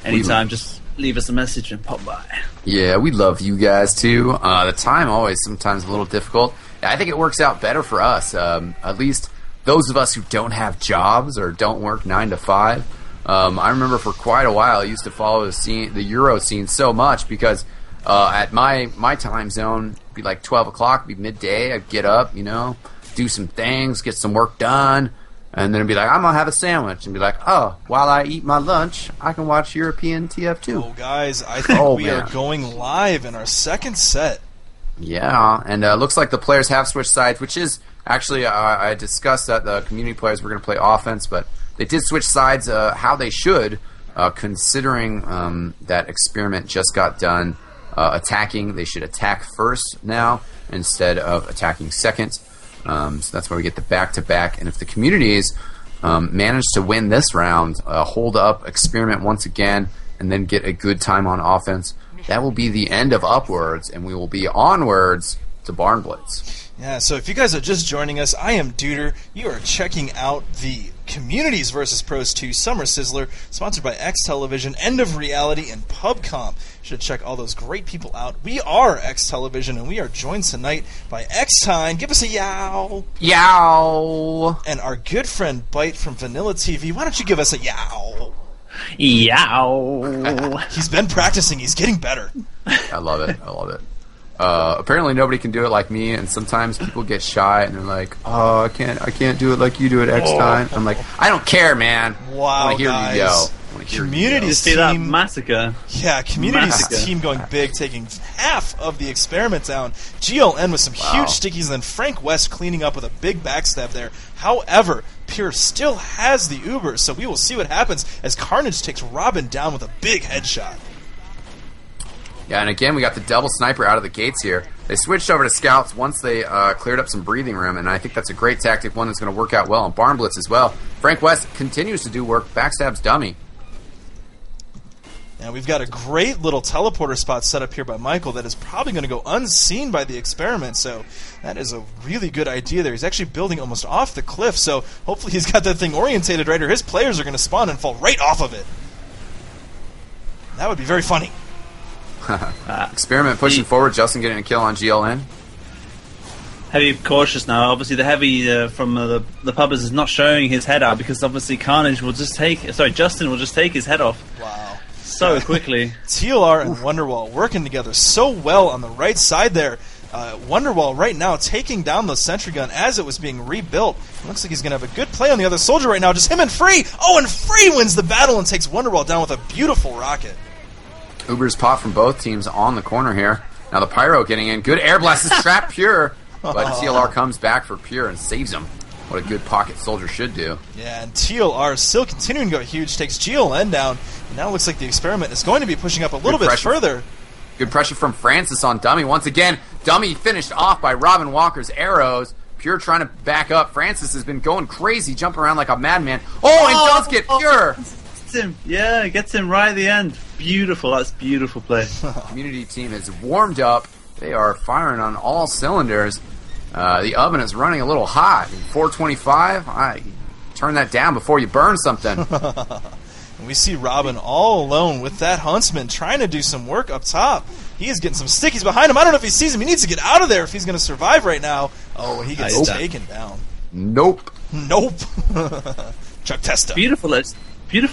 Speaker 3: anytime. Just leave us a message and pop by.
Speaker 1: Yeah, we love you guys too. The time always sometimes a little difficult. I think it works out better for us. At least those of us who don't have jobs or don't work 9 to 5. I remember for quite a while I used to follow the Euro scene so much because at my time zone it'd be like 12 o'clock, it'd be midday. I'd get up, do some things, get some work done. And then it'd be like, I'm going to have a sandwich. And be like, oh, while I eat my lunch, I can watch European TF2.
Speaker 2: Oh, guys, I think we are going live in our second set.
Speaker 1: Yeah, and looks like the players have switched sides, which is actually, I discussed that the community players were going to play offense, but they did switch sides how they should, considering that Experiment just got done attacking. They should attack first now instead of attacking second. So that's why we get the back-to-back. And if the communities manage to win this round, hold up Experiment once again, and then get a good time on offense, that will be the end of Upwards, and we will be onwards to Barnblitz.
Speaker 2: Yeah, so if you guys are just joining us, I am Duder. You are checking out the Communities vs. Pros 2 Summer Sizzler, sponsored by XTelevision, End of Reality, and PubComp. You should check all those great people out. We are XTelevision, and we are joined tonight by eXtine. Give us a yow.
Speaker 1: Yow.
Speaker 2: And our good friend Byte from Vanilla TV. Why don't you give us a yow?
Speaker 3: Yow.
Speaker 2: He's been practicing. He's getting better.
Speaker 1: I love it. Apparently nobody can do it like me, and sometimes people get shy and they're like, "Oh, I can't do it like you do it eXtine." I'm like, I don't care, man.
Speaker 2: Wow,
Speaker 1: I want to hear
Speaker 2: guys.
Speaker 1: you yell.
Speaker 2: Communities
Speaker 3: team, that massacre.
Speaker 2: Yeah, Communities team going big, taking half of the Experiment down. GLN with some huge stickies, and then Frank West cleaning up with a big backstab there. However, Pure still has the Uber, so we will see what happens as Carnage takes Robin down with a big headshot.
Speaker 1: Yeah, and again, we got the double sniper out of the gates here. They switched over to scouts once they cleared up some breathing room, and I think that's a great tactic, one that's going to work out well on Barnblitz as well. Frank West continues to do work, backstabs dummy.
Speaker 2: And we've got a great little teleporter spot set up here by Michael that is probably going to go unseen by the Experiment, so that is a really good idea there. He's actually building almost off the cliff, so hopefully he's got that thing orientated right, or his players are going to spawn and fall right off of it. That would be very funny.
Speaker 1: Experiment pushing forward, Justin getting a kill on GLN.
Speaker 3: Heavy cautious now. Obviously, the heavy from the pubbers is not showing his head out because obviously Carnage will just Justin will just take his head off.
Speaker 2: Wow.
Speaker 3: So quickly.
Speaker 2: TLR and Wonderwall working together so well on the right side there. Wonderwall right now taking down the sentry gun as it was being rebuilt. It looks like he's going to have a good play on the other soldier right now. Just him and Free. Oh, and Free wins the battle and takes Wonderwall down with a beautiful rocket.
Speaker 1: Uber's pop from both teams on the corner here. Now the Pyro getting in. Good air blast is trapped Pure. But TLR comes back for Pure and saves him. What a good pocket soldier should do.
Speaker 2: Yeah, and TLR is still continuing to go huge. Takes GLN down. And now it looks like the Experiment is going to be pushing up a little bit further.
Speaker 1: Good pressure from Francis on Dummy. Once again, Dummy finished off by Robin Walker's arrows. Pure trying to back up. Francis has been going crazy, jumping around like a madman. Oh, and does get Pure.
Speaker 3: Gets him. Yeah, gets him right at the end. Beautiful. That's beautiful play.
Speaker 1: Community team has warmed up. They are firing on all cylinders. The oven is running a little hot. 425. I turn that down before you burn something.
Speaker 2: And we see Robin all alone with that Huntsman trying to do some work up top. He is getting some stickies behind him. I don't know if he sees him. He needs to get out of there if he's going to survive right now. Oh, he gets taken down.
Speaker 1: Nope.
Speaker 2: Chuck Testa.
Speaker 3: Beautiful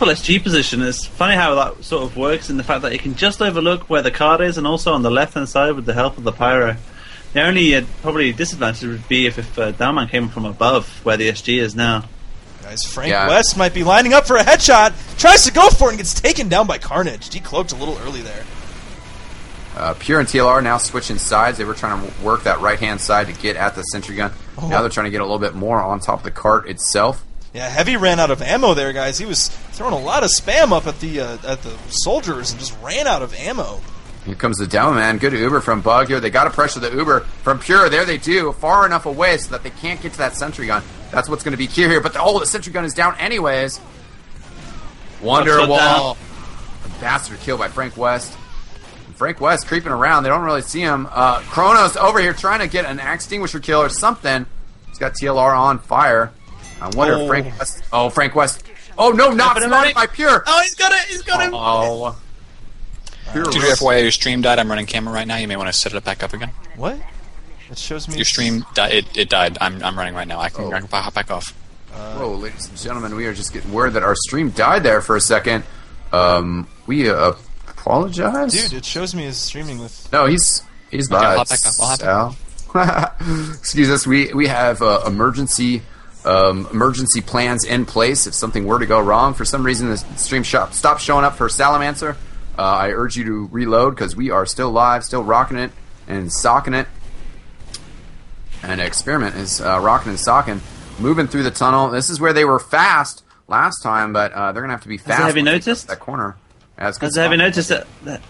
Speaker 3: SG position. It's funny how that sort of works in the fact that you can just overlook where the card is and also on the left-hand side with the help of the Pyro. The only probably disadvantage would be if Downman came from above where the SG is now.
Speaker 2: Guys, Frank West might be lining up for a headshot. Tries to go for it and gets taken down by Carnage. Decloaked a little early there.
Speaker 1: Pure and TLR now switching sides. They were trying to work that right-hand side to get at the sentry gun. Now they're trying to get a little bit more on top of the cart itself.
Speaker 2: Yeah, Heavy ran out of ammo there, guys. He was throwing a lot of spam up at the soldiers and just ran out of ammo.
Speaker 1: Here comes the demo man. Good Uber from Bug here. They got to pressure the Uber from Pure. There they do. Far enough away so that they can't get to that sentry gun. That's what's going to be key here. But the sentry gun is down anyways. Wonderwall. A bastard kill by Frank West. Frank West creeping around. They don't really see him. Kronos over here trying to get an extinguisher kill or something. He's got TLR on fire. I wonder if Frank West... Oh, Frank West. Oh, no, not spotted by Pure.
Speaker 3: Oh, he's got it. He's got him.
Speaker 1: Oh.
Speaker 5: Dude, FYI, your stream died. I'm running camera right now. You may want to set it back up again.
Speaker 2: What? It shows me...
Speaker 5: Your stream died. It died. I'm running right now. I can hop back off.
Speaker 1: Whoa, ladies and gentlemen, we are just getting word that our stream died there for a second. We apologize?
Speaker 2: Dude, it shows me his streaming with...
Speaker 1: No, he's live.
Speaker 5: I'll hop back up. I'll hop back up.
Speaker 1: Excuse us. We have emergency plans in place if something were to go wrong. For some reason, the stream stopped showing up for Salamancer. I urge you to reload because we are still live, still rocking it and socking it. And Experiment is rocking and socking, moving through the tunnel. This is where they were fast last time, but they're going to have to be fast.
Speaker 3: Have you noticed
Speaker 1: that corner?
Speaker 3: Have you noticed that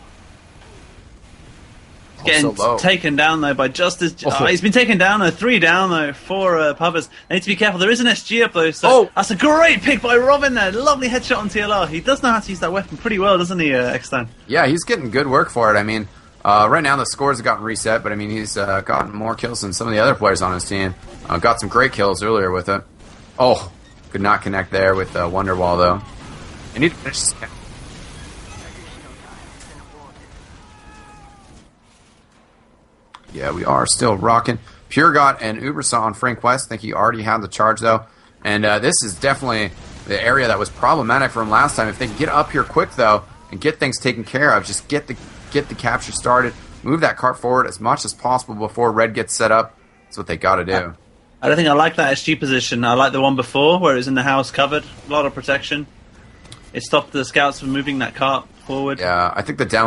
Speaker 3: getting taken down though by Justice? He's been taken down though, 3 down though, 4 puppets. They need to be careful. There is an SG up though, so that's a great pick by Robin there. Lovely headshot on TLR. He does know how to use that weapon pretty well, doesn't he, eXtine?
Speaker 1: Yeah, he's getting good work for it. I mean, right now the scores have gotten reset, but I mean he's gotten more kills than some of the other players on his team. Got some great kills earlier with it. Oh, could not connect there with Wonderwall though. I need to finish this. Yeah, we are still rocking. Pure got an Uber saw on Frank West. I think he already had the charge, though. And this is definitely the area that was problematic for him last time. If they can get up here quick, though, and get things taken care of, just get the capture started, move that cart forward as much as possible before Red gets set up. That's what they got to do.
Speaker 3: I don't think I like that SG position. I like the one before, where it was in the house covered. A lot of protection. It stopped the scouts from moving that cart forward.
Speaker 1: Yeah, I think the down